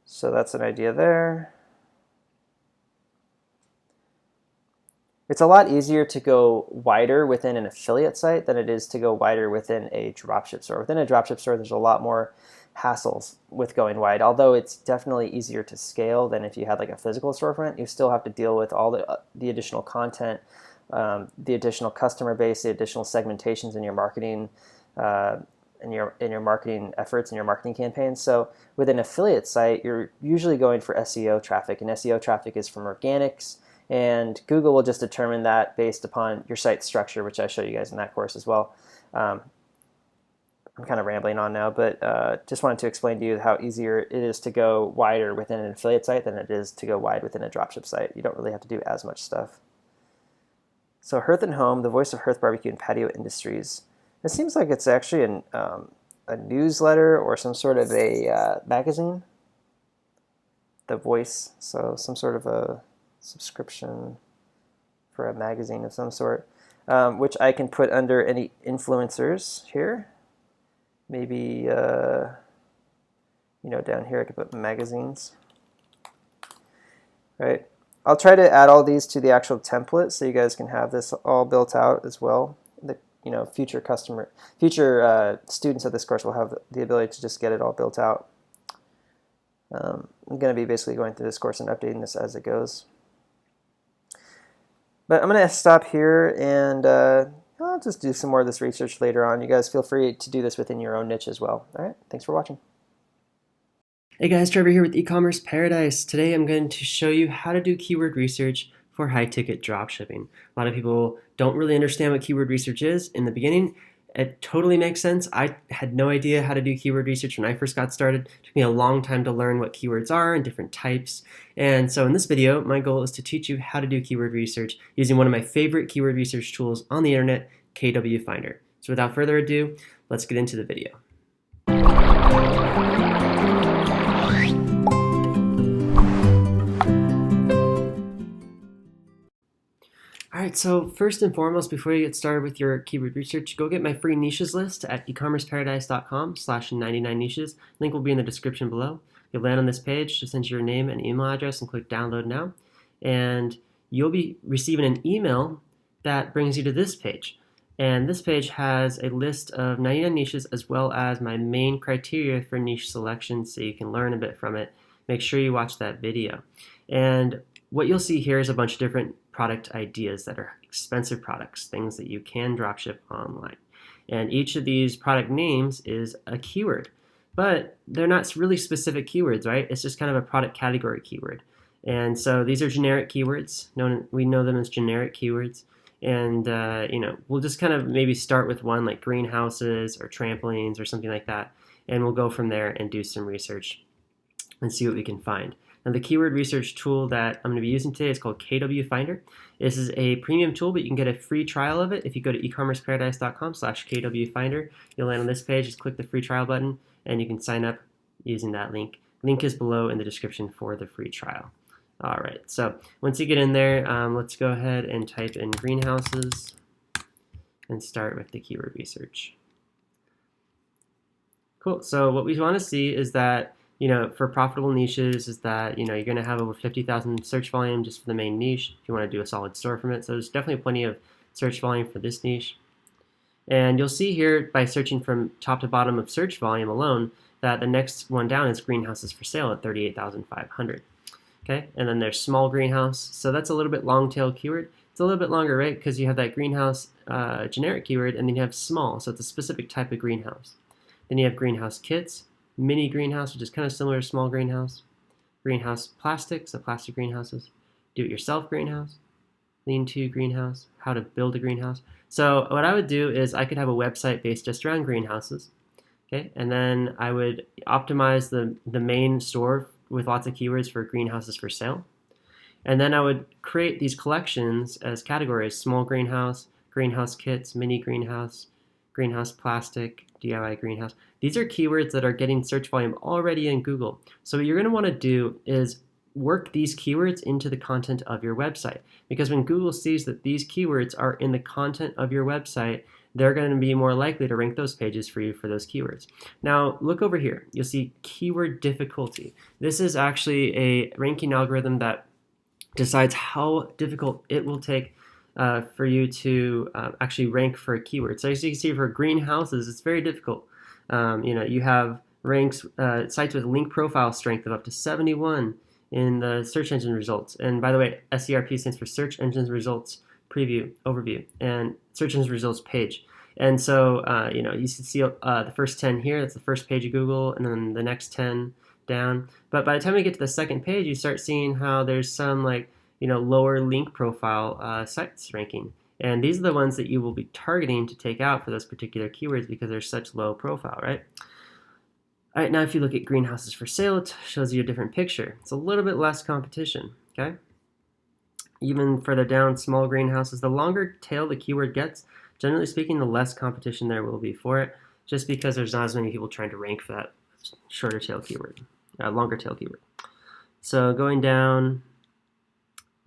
So that's an idea there. It's a lot easier to go wider within an affiliate site than it is to go wider within a dropship store. Within a dropship store, there's a lot more hassles with going wide. Although it's definitely easier to scale than if you had like a physical storefront, you still have to deal with all the additional content, the additional customer base, the additional segmentations in your marketing, in your marketing efforts and your marketing campaigns. So with an affiliate site, you're usually going for SEO traffic, and SEO traffic is from organics. And Google will just determine that based upon your site structure, which I show you guys in that course as well. I'm kind of rambling on now, but just wanted to explain to you how easier it is to go wider within an affiliate site than it is to go wide within a dropship site. You don't really have to do as much stuff. So Hearth and Home, the voice of Hearth Barbecue and Patio Industries. It seems like it's actually a newsletter or some sort of a magazine. The Voice, so some sort of a subscription for a magazine of some sort, which I can put under any influencers here. Maybe, down here I could put magazines. right? I'll try to add all these to the actual template so you guys can have this all built out as well. The future students of this course will have the ability to just get it all built out. I'm going to be basically going through this course and updating this as it goes. But I'm going to stop here, and I'll just do some more of this research later on. You guys feel free to do this within your own niche as well. All right, thanks for watching. Hey guys, Trevor here with Ecommerce Paradise. Today I'm going to show you how to do keyword research for high-ticket dropshipping. A lot of people don't really understand what keyword research is in the beginning. It totally makes sense. I had no idea how to do keyword research when I first got started. It took me a long time to learn what keywords are and different types. And so in this video, my goal is to teach you how to do keyword research using one of my favorite keyword research tools on the internet, KWFinder. So without further ado, let's get into the video. Alright, so first and foremost, before you get started with your keyword research, go get my free niches list at ecommerceparadise.com/99niches. Link will be in the description below. You'll land on this page, just enter your name and email address and click download now. And you'll be receiving an email that brings you to this page. And this page has a list of 99 niches as well as my main criteria for niche selection so you can learn a bit from it. Make sure you watch that video. And what you'll see here is a bunch of different product ideas that are expensive products, things that you can dropship online. And each of these product names is a keyword, but they're not really specific keywords, right? It's just kind of a product category keyword. And so these are generic keywords. We know them as generic keywords. And we'll just kind of maybe start with one like greenhouses or trampolines or something like that. And we'll go from there and do some research and see what we can find. Now the keyword research tool that I'm going to be using today is called KWFinder. This is a premium tool, but you can get a free trial of it if you go to ecommerceparadise.com/KWFinder. You'll land on this page, just click the free trial button, and you can sign up using that link. Link is below in the description for the free trial. All right, so once you get in there, let's go ahead and type in greenhouses and start with the keyword research. Cool, so what we want to see is that for profitable niches is that, you're going to have over 50,000 search volume just for the main niche if you want to do a solid store from it. So there's definitely plenty of search volume for this niche. And you'll see here by searching from top to bottom of search volume alone that the next one down is greenhouses for sale at 38,500. Okay, and then there's small greenhouse. So that's a little bit long tail keyword. It's a little bit longer, right? Because you have that greenhouse generic keyword, and then you have small. So it's a specific type of greenhouse. Then you have greenhouse kits. Mini greenhouse, which is kind of similar to small greenhouse. Greenhouse plastics, so plastic greenhouses. Do-it-yourself greenhouse. Lean-to greenhouse. How to build a greenhouse. So what I would do is I could have a website based just around greenhouses. Okay, and then I would optimize the main store with lots of keywords for greenhouses for sale. And then I would create these collections as categories: small greenhouse, greenhouse kits, mini greenhouse, greenhouse plastic, DIY greenhouse. These are keywords that are getting search volume already in Google. So what you're going to want to do is work these keywords into the content of your website. Because when Google sees that these keywords are in the content of your website, they're going to be more likely to rank those pages for you for those keywords. Now look over here. You'll see keyword difficulty. This is actually a ranking algorithm that decides how difficult it will take for you to actually rank for a keyword. So as you can see, for greenhouses, it's very difficult. You have ranks, sites with link profile strength of up to 71 in the search engine results. And by the way, SERP stands for Search Engine Results Preview, Overview, and Search Engine Results Page. And so, you can see the first 10 here, that's the first page of Google, and then the next 10 down. But by the time we get to the second page, you start seeing how there's some lower link profile sites ranking. And these are the ones that you will be targeting to take out for those particular keywords because they're such low profile, right? All right, now if you look at greenhouses for sale, it shows you a different picture. It's a little bit less competition, okay? Even further down, small greenhouses, the longer tail the keyword gets, generally speaking, the less competition there will be for it, just because there's not as many people trying to rank for that shorter tail keyword, longer tail keyword. So going down,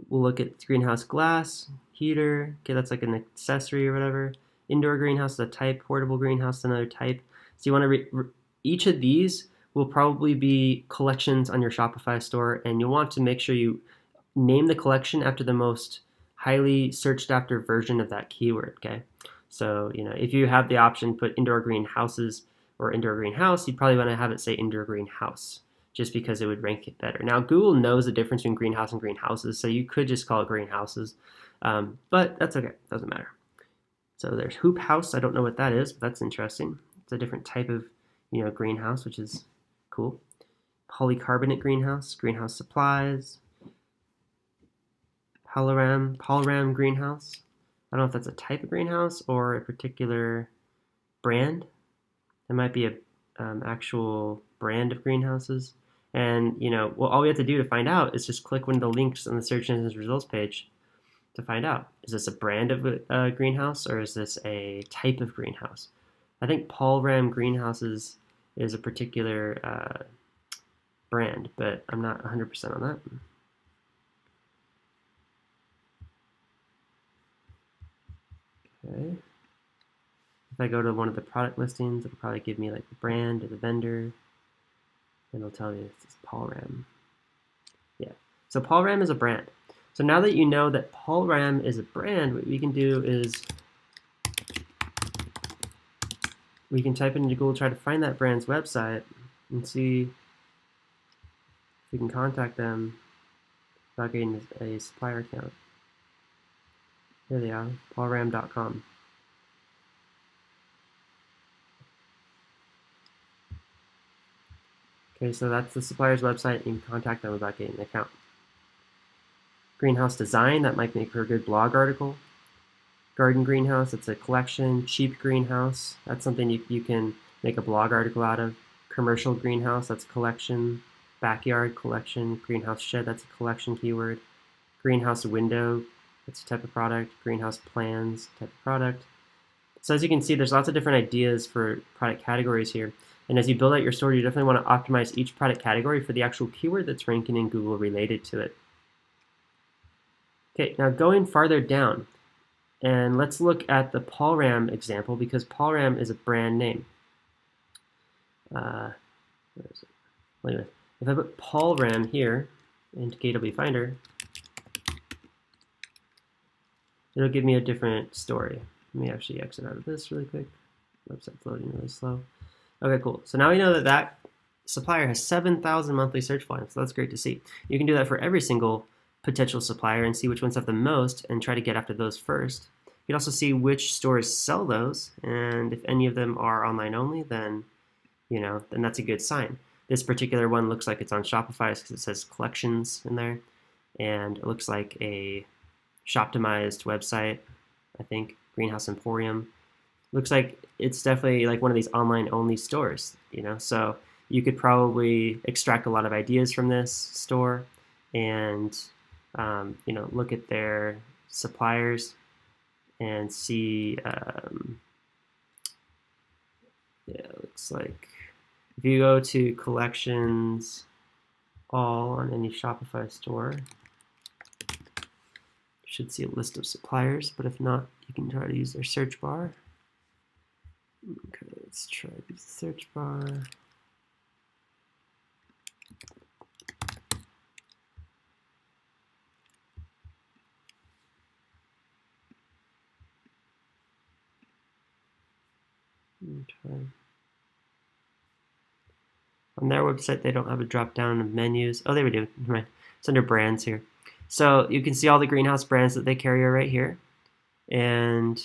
we'll look at greenhouse glass, heater, okay, that's like an accessory or whatever. Indoor greenhouse is a type, portable greenhouse is another type. So you want to, each of these will probably be collections on your Shopify store, and you'll want to make sure you name the collection after the most highly searched after version of that keyword, okay? So, if you have the option put indoor greenhouses or indoor greenhouse, you'd probably want to have it say indoor greenhouse, just because it would rank it better. Now, Google knows the difference between greenhouse and greenhouses, so you could just call it greenhouses, but that's okay, doesn't matter. So there's hoop house. I don't know what that is, but that's interesting. It's a different type of, greenhouse, which is cool. Polycarbonate greenhouse, greenhouse supplies, Polaram greenhouse. I don't know if that's a type of greenhouse or a particular brand. It might be a actual brand of greenhouses. And, well, all we have to do to find out is just click one of the links on the search engine results page to find out. Is this a brand of a greenhouse, or is this a type of greenhouse? I think Polaram greenhouses is a particular brand, but I'm not 100% on that. Okay. If I go to one of the product listings, it'll probably give me like the brand or the vendor, and it'll tell me it's Polaram. Yeah, so Polaram is a brand. So now that you know that Polaram is a brand, what we can do is we can type into Google, try to find that brand's website, and see if we can contact them without getting a supplier account. Here they are, polaram.com. Okay, so that's the supplier's website. You can contact them without getting an account. Greenhouse design, that might make for a good blog article. Garden greenhouse, it's a collection. Cheap greenhouse, that's something you can make a blog article out of. Commercial greenhouse, that's a collection. Backyard collection. Greenhouse shed, that's a collection keyword. Greenhouse window, that's a type of product. Greenhouse plans, type of product. So as you can see, there's lots of different ideas for product categories here. And as you build out your store, you definitely want to optimize each product category for the actual keyword that's ranking in Google related to it. Okay, now going farther down, and let's look at the Polaram example, because Polaram is a brand name. Where is it? Wait a minute. If I put Polaram here into KWFinder, it'll give me a different story. Let me actually exit out of this really quick. Website's loading really slow. Okay, cool. So now we know that that supplier has 7,000 monthly search volume, so that's great to see. You can do that for every single potential supplier and see which ones have the most and try to get after those first. You can also see which stores sell those, and if any of them are online only, then then that's a good sign. This particular one looks like it's on Shopify because it says collections in there, and it looks like a Shoptimized website, I think, Greenhouse Emporium. Looks like it's definitely like one of these online only stores, so you could probably extract a lot of ideas from this store and look at their suppliers and see, it looks like if you go to collections all on any Shopify store, you should see a list of suppliers, but if not, you can try to use their search bar. Okay, let's try to use the search bar. Okay. On their website, they don't have a drop down of menus. Oh, they do. Never mind. It's under brands here. So you can see all the greenhouse brands that they carry are right here. And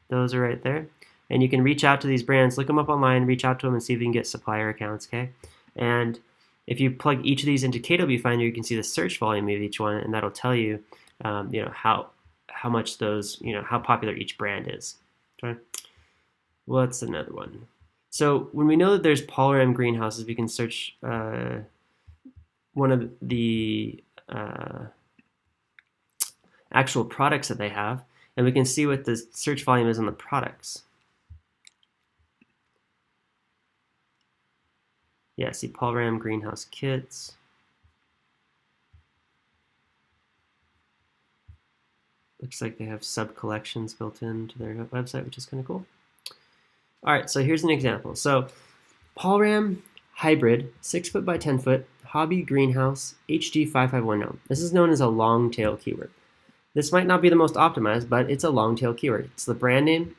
those are right there. And you can reach out to these brands, look them up online, reach out to them and see if you can get supplier accounts, okay? And if you plug each of these into KWFinder, you can see the search volume of each one, and that'll tell you, how much those, how popular each brand is. Okay? What's another one? So when we know that there's Polaram greenhouses, we can search one of the actual products that they have, and we can see what the search volume is on the products. Yeah, see Polaram greenhouse kits. Looks like they have sub-collections built into their website, which is kind of cool. All right, so here's an example. So Polaram hybrid, 6 foot by 10 foot, hobby greenhouse HG5510. This is known as a long tail keyword. This might not be the most optimized, but it's a long tail keyword. It's the brand name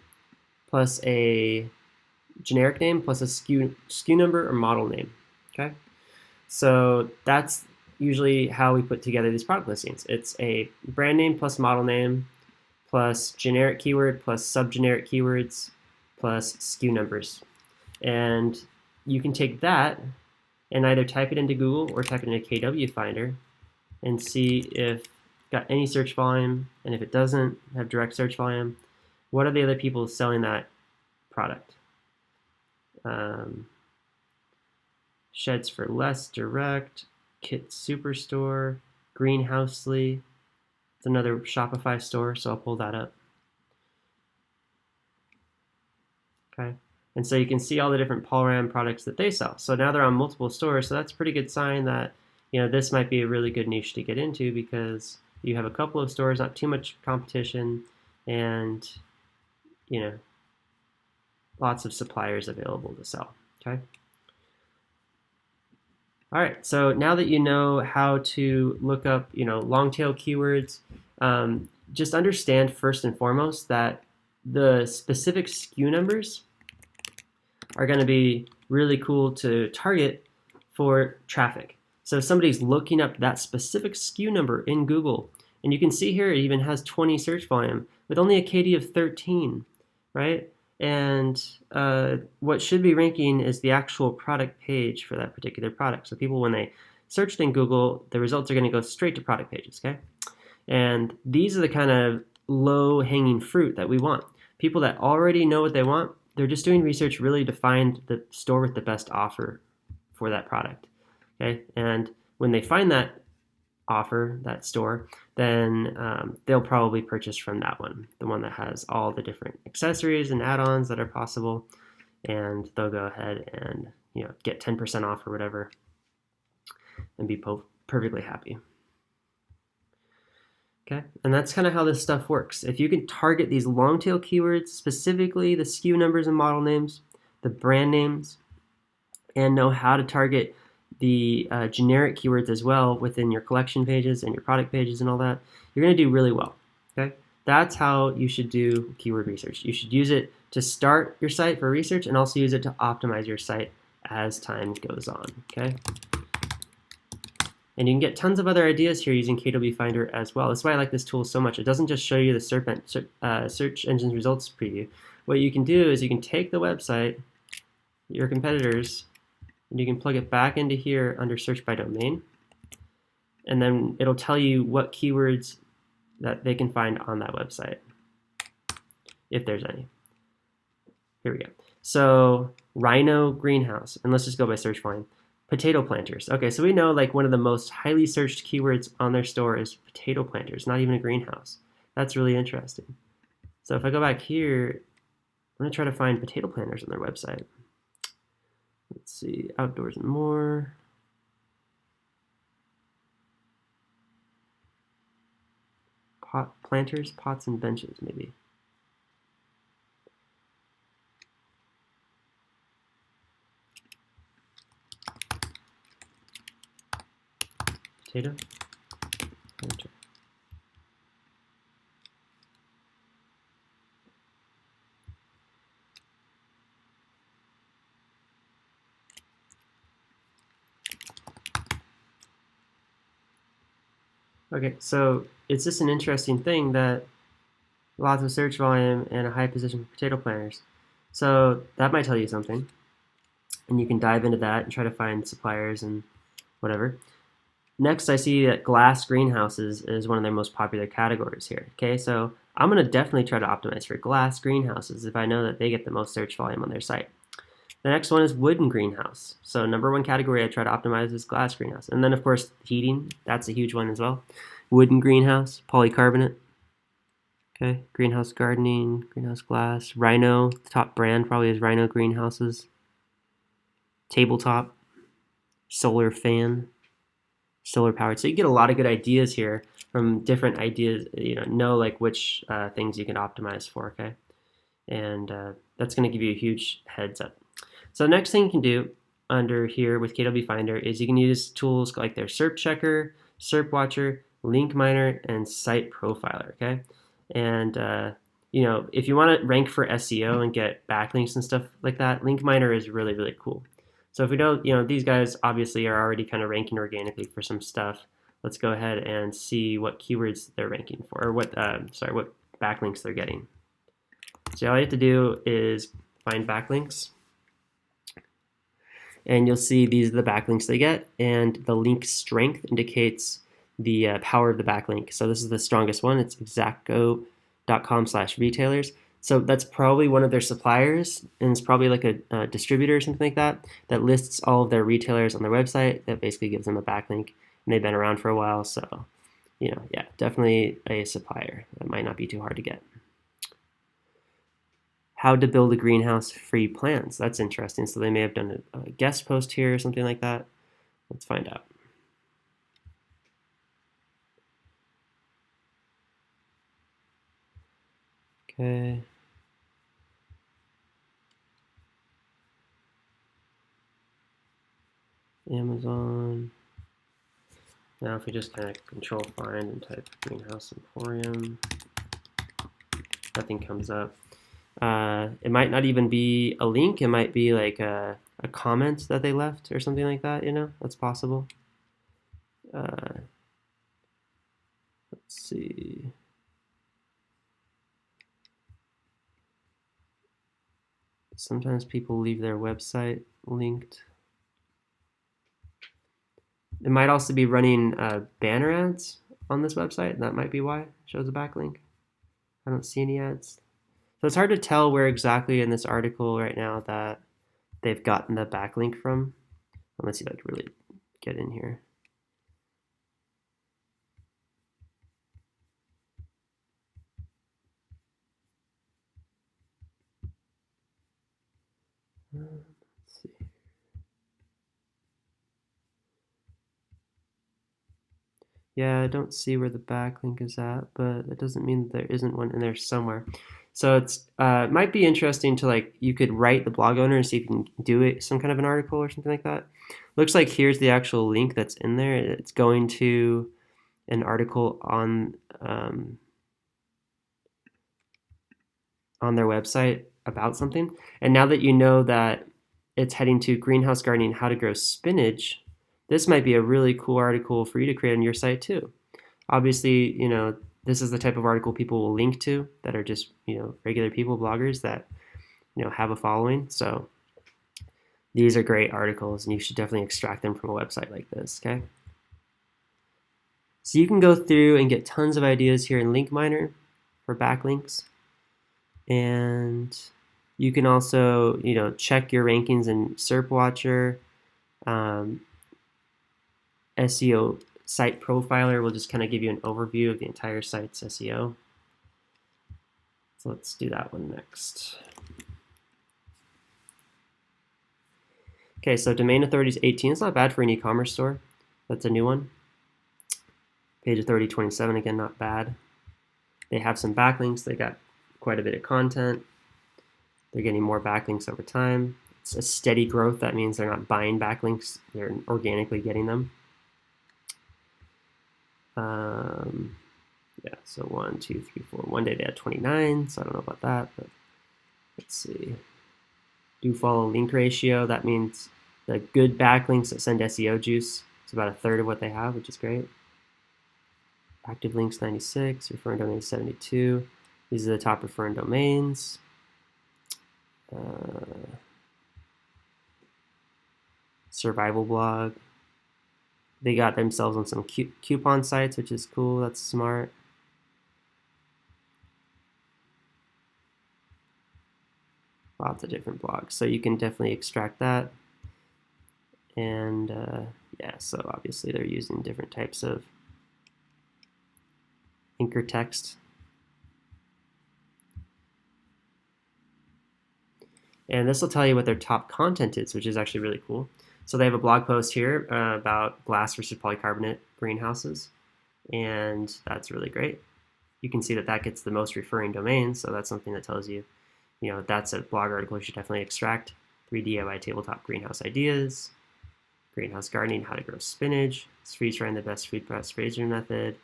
plus a generic name plus a SKU number or model name. Okay, so that's usually how we put together these product listings. It's a brand name plus model name plus generic keyword plus subgeneric keywords plus SKU numbers. And you can take that and either type it into Google or type it into KWFinder and see if it's got any search volume, and if it doesn't have direct search volume, what are the other people selling that product? Sheds for Less direct, Kit Superstore, Greenhousely. It's another Shopify store, so I'll pull that up. Okay, and so you can see all the different Paul Ram products that they sell. So now they're on multiple stores, so that's a pretty good sign that, you know, this might be a really good niche to get into because you have a couple of stores, not too much competition, and, you know, lots of suppliers available to sell. Okay. All right, so now that you know how to look up, you know, long tail keywords, just understand first and foremost that the specific SKU numbers are going to be really cool to target for traffic. So if somebody's looking up that specific SKU number in Google, and you can see here it even has 20 search volume with only a KD of 13, right? And what should be ranking is the actual product page for that particular product. So people, when they searched in Google, the results are going to go straight to product pages, okay? And these are the kind of low-hanging fruit that we want. People that already know what they want, they're just doing research really to find the store with the best offer for that product, okay? And when they find that offer, that store, then they'll probably purchase from that one, the one that has all the different accessories and add-ons that are possible, and they'll go ahead and, you know, get 10% off or whatever and be perfectly happy. Okay, and that's kind of how this stuff works. If you can target these long tail keywords, specifically the SKU numbers and model names, the brand names, and know how to target the generic keywords as well within your collection pages and your product pages and all that, you're going to do really well. Okay, that's how you should do keyword research. You should use it to start your site for research and also use it to optimize your site as time goes on. Okay, and you can get tons of other ideas here using KWFinder as well. That's why I like this tool so much. It doesn't just show you the search engine results preview. What you can do is you can take the website, your competitors, and you can plug it back into here under search by domain, and then it'll tell you what keywords that they can find on that website, if there's any. Here we go. So Rhino greenhouse, and let's just go by search volume. Potato planters. Okay, so we know like one of the most highly searched keywords on their store is potato planters, not even a greenhouse. That's really interesting. So if I go back here, I'm gonna try to find potato planters on their website. Let's see, outdoors and more. Planters, pots and benches, maybe. Potato planter. Okay, so it's just an interesting thing that lots of search volume and a high position for potato planters. So that might tell you something, and you can dive into that and try to find suppliers and whatever. Next, I see that glass greenhouses is one of their most popular categories here. Okay, so I'm going to definitely try to optimize for glass greenhouses if I know that they get the most search volume on their site. The next one is wooden greenhouse. So #1 category I try to optimize is glass greenhouse. And then of course heating, that's a huge one as well. Wooden greenhouse, polycarbonate. Okay, greenhouse gardening, greenhouse glass. Rhino, the top brand probably is Rhino greenhouses. Tabletop, solar fan, solar powered. So you get a lot of good ideas here from different ideas, know like which things you can optimize for, okay? And that's gonna give you a huge heads up. So the next thing you can do under here with KWFinder is you can use tools like their SERP Checker, SERP Watcher, Link Miner, and Site Profiler. Okay, and if you want to rank for SEO and get backlinks and stuff like that, Link Miner is really, really cool. So if we don't, these guys obviously are already kind of ranking organically for some stuff. Let's go ahead and see what keywords they're ranking for, or what backlinks they're getting. So all you have to do is find backlinks, and you'll see these are the backlinks they get, and the link strength indicates the power of the backlink. So this is the strongest one. It's exactgo.com/retailers. So that's probably one of their suppliers, and it's probably like a distributor or something like that lists all of their retailers on their website. That basically gives them a backlink, and they've been around for a while. So, yeah, definitely a supplier. That might not be too hard to get. How to build a greenhouse free plans. That's interesting. So they may have done a guest post here or something like that. Let's find out. Okay. Amazon. Now if we just kind of control find and type Greenhouse Emporium, nothing comes up. It might not even be a link. It might be like a comment that they left or something like that, that's possible. Let's see. Sometimes people leave their website linked. It might also be running banner ads on this website, and that might be why it shows a backlink. I don't see any ads. So it's hard to tell where exactly in this article right now that they've gotten the backlink from. Let's see if I can really get in here. Let's see. Yeah, I don't see where the backlink is at, but that doesn't mean that there isn't one in there somewhere. So it's might be interesting to you could write the blog owner and see if you can do it some kind of an article or something like that. Looks like here's the actual link that's in there. It's going to an article on their website about something. And now that you know that it's heading to greenhouse gardening, how to grow spinach, this might be a really cool article for you to create on your site too. Obviously, this is the type of article people will link to that are just, regular people, bloggers that, have a following. So these are great articles, and you should definitely extract them from a website like this, okay? So you can go through and get tons of ideas here in Link Miner for backlinks. And you can also, check your rankings in SERP Watcher. SEO Site Profiler will just kind of give you an overview of the entire site's SEO. So let's do that one next. Okay, so domain authority is 18. It's not bad for an e-commerce store. That's a new one. Page authority 27, again, not bad. They have some backlinks. They got quite a bit of content. They're getting more backlinks over time. It's a steady growth. That means they're not buying backlinks. They're organically getting them. Yeah, so 1, 2, 3, 4. One day they had 29, so I don't know about that, but let's see. Do follow link ratio. That means the good backlinks that send SEO juice. It's about a third of what they have, which is great. Active links 96, referring domains 72. These are the top referring domains. Survival blog. They got themselves on some coupon sites, which is cool. That's smart. Lots of different blogs. So you can definitely extract that. And yeah, so obviously they're using different types of anchor text. And this will tell you what their top content is, which is actually really cool. So they have a blog post here about glass versus polycarbonate greenhouses, and that's really great. You can see that that gets the most referring domains, so that's something that tells you, that's a blog article you should definitely extract free DIY tabletop greenhouse ideas, greenhouse gardening, how to grow spinach, it's free trying the best food prep sprayer method.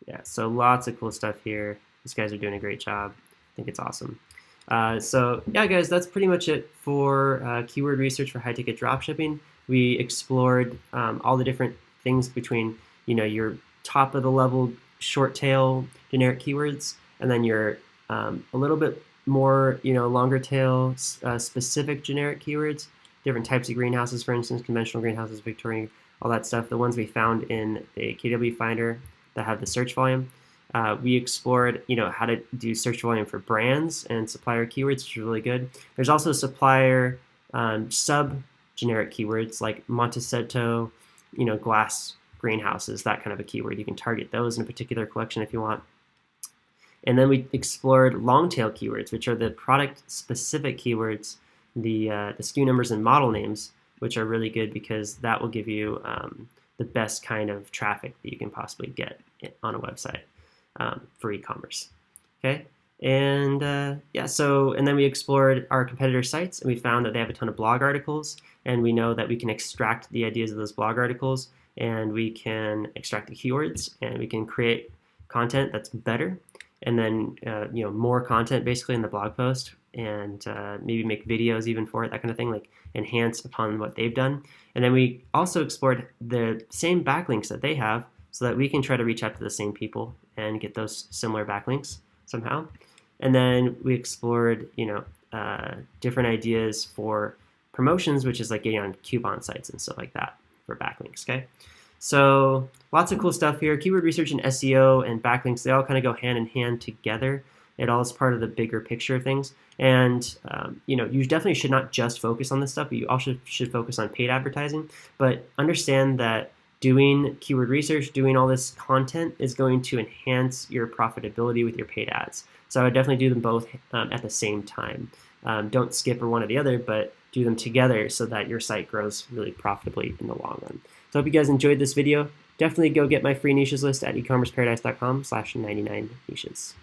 Yeah, so lots of cool stuff here. These guys are doing a great job. I think it's awesome. So yeah, guys, that's pretty much it for keyword research for high-ticket dropshipping. We explored all the different things between, your top of the level short tail generic keywords, and then your a little bit more, longer tail specific generic keywords, different types of greenhouses, for instance, conventional greenhouses, Victorian, all that stuff, the ones we found in the KWFinder that have the search volume. We explored, how to do search volume for brands and supplier keywords, which is really good. There's also supplier sub-generic keywords like Montecito, glass greenhouses, that kind of a keyword. You can target those in a particular collection if you want. And then we explored long-tail keywords, which are the product-specific keywords, the SKU numbers and model names, which are really good because that will give you the best kind of traffic that you can possibly get on a website for e-commerce. Okay, and and then we explored our competitor sites, and we found that they have a ton of blog articles, and we know that we can extract the ideas of those blog articles, and we can extract the keywords, and we can create content that's better, and then more content basically in the blog post, and maybe make videos even for it, that kind of thing, like enhance upon what they've done. And then we also explored the same backlinks that they have so that we can try to reach out to the same people and get those similar backlinks somehow. And then we explored, different ideas for promotions, which is like getting on coupon sites and stuff like that for backlinks, okay? So lots of cool stuff here. Keyword research and SEO and backlinks, they all kind of go hand in hand together. It all is part of the bigger picture of things. And, you definitely should not just focus on this stuff, but you also should focus on paid advertising. But understand that doing keyword research, doing all this content is going to enhance your profitability with your paid ads. So I would definitely do them both at the same time. Don't skip or one or the other, but do them together so that your site grows really profitably in the long run. So I hope you guys enjoyed this video. Definitely go get my free niches list at ecommerceparadise.com/99niches.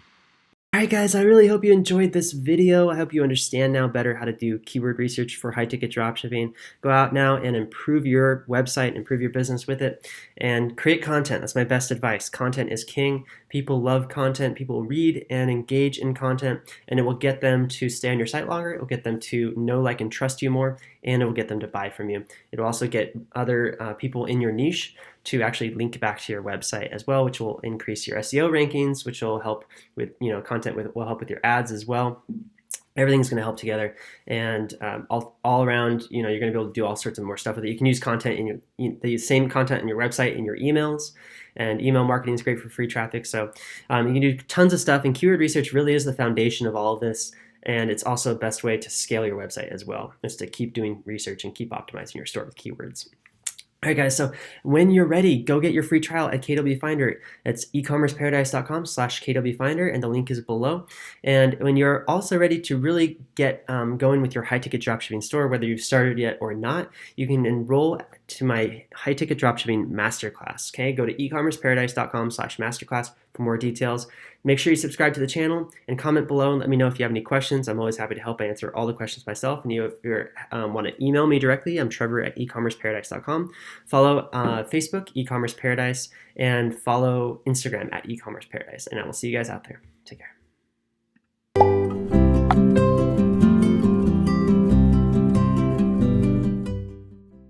Alright guys, I really hope you enjoyed this video. I hope you understand now better how to do keyword research for high-ticket dropshipping. Go out now and improve your website, improve your business with it, and create content. That's my best advice. Content is king. People love content. People read and engage in content, and it will get them to stay on your site longer. It will get them to know, like, and trust you more, and it will get them to buy from you. It will also get other people in your niche to actually link back to your website as well, which will increase your SEO rankings, which will help with, content will help with your ads as well. Everything's going to help together, and all around, you're going to be able to do all sorts of more stuff with it. You can use content in the same content in your website, in your emails, and email marketing is great for free traffic. So you can do tons of stuff, and keyword research really is the foundation of all of this. And it's also the best way to scale your website as well, is to keep doing research and keep optimizing your store with keywords. All right, guys, so when you're ready, go get your free trial at KWFinder. It's ecommerceparadise.com/KWFinder, and the link is below. And when you're also ready to really get going with your high-ticket dropshipping store, whether you've started yet or not, you can enroll to my high-ticket dropshipping masterclass, okay? Go to ecommerceparadise.com/masterclass for more details. Make sure you subscribe to the channel and comment below and let me know if you have any questions. I'm always happy to help answer all the questions myself. And if you want to email me directly, I'm Trevor at ecommerceparadise.com. Follow Facebook, Ecommerce Paradise, and follow Instagram at Ecommerce Paradise. And I will see you guys out there. Take care.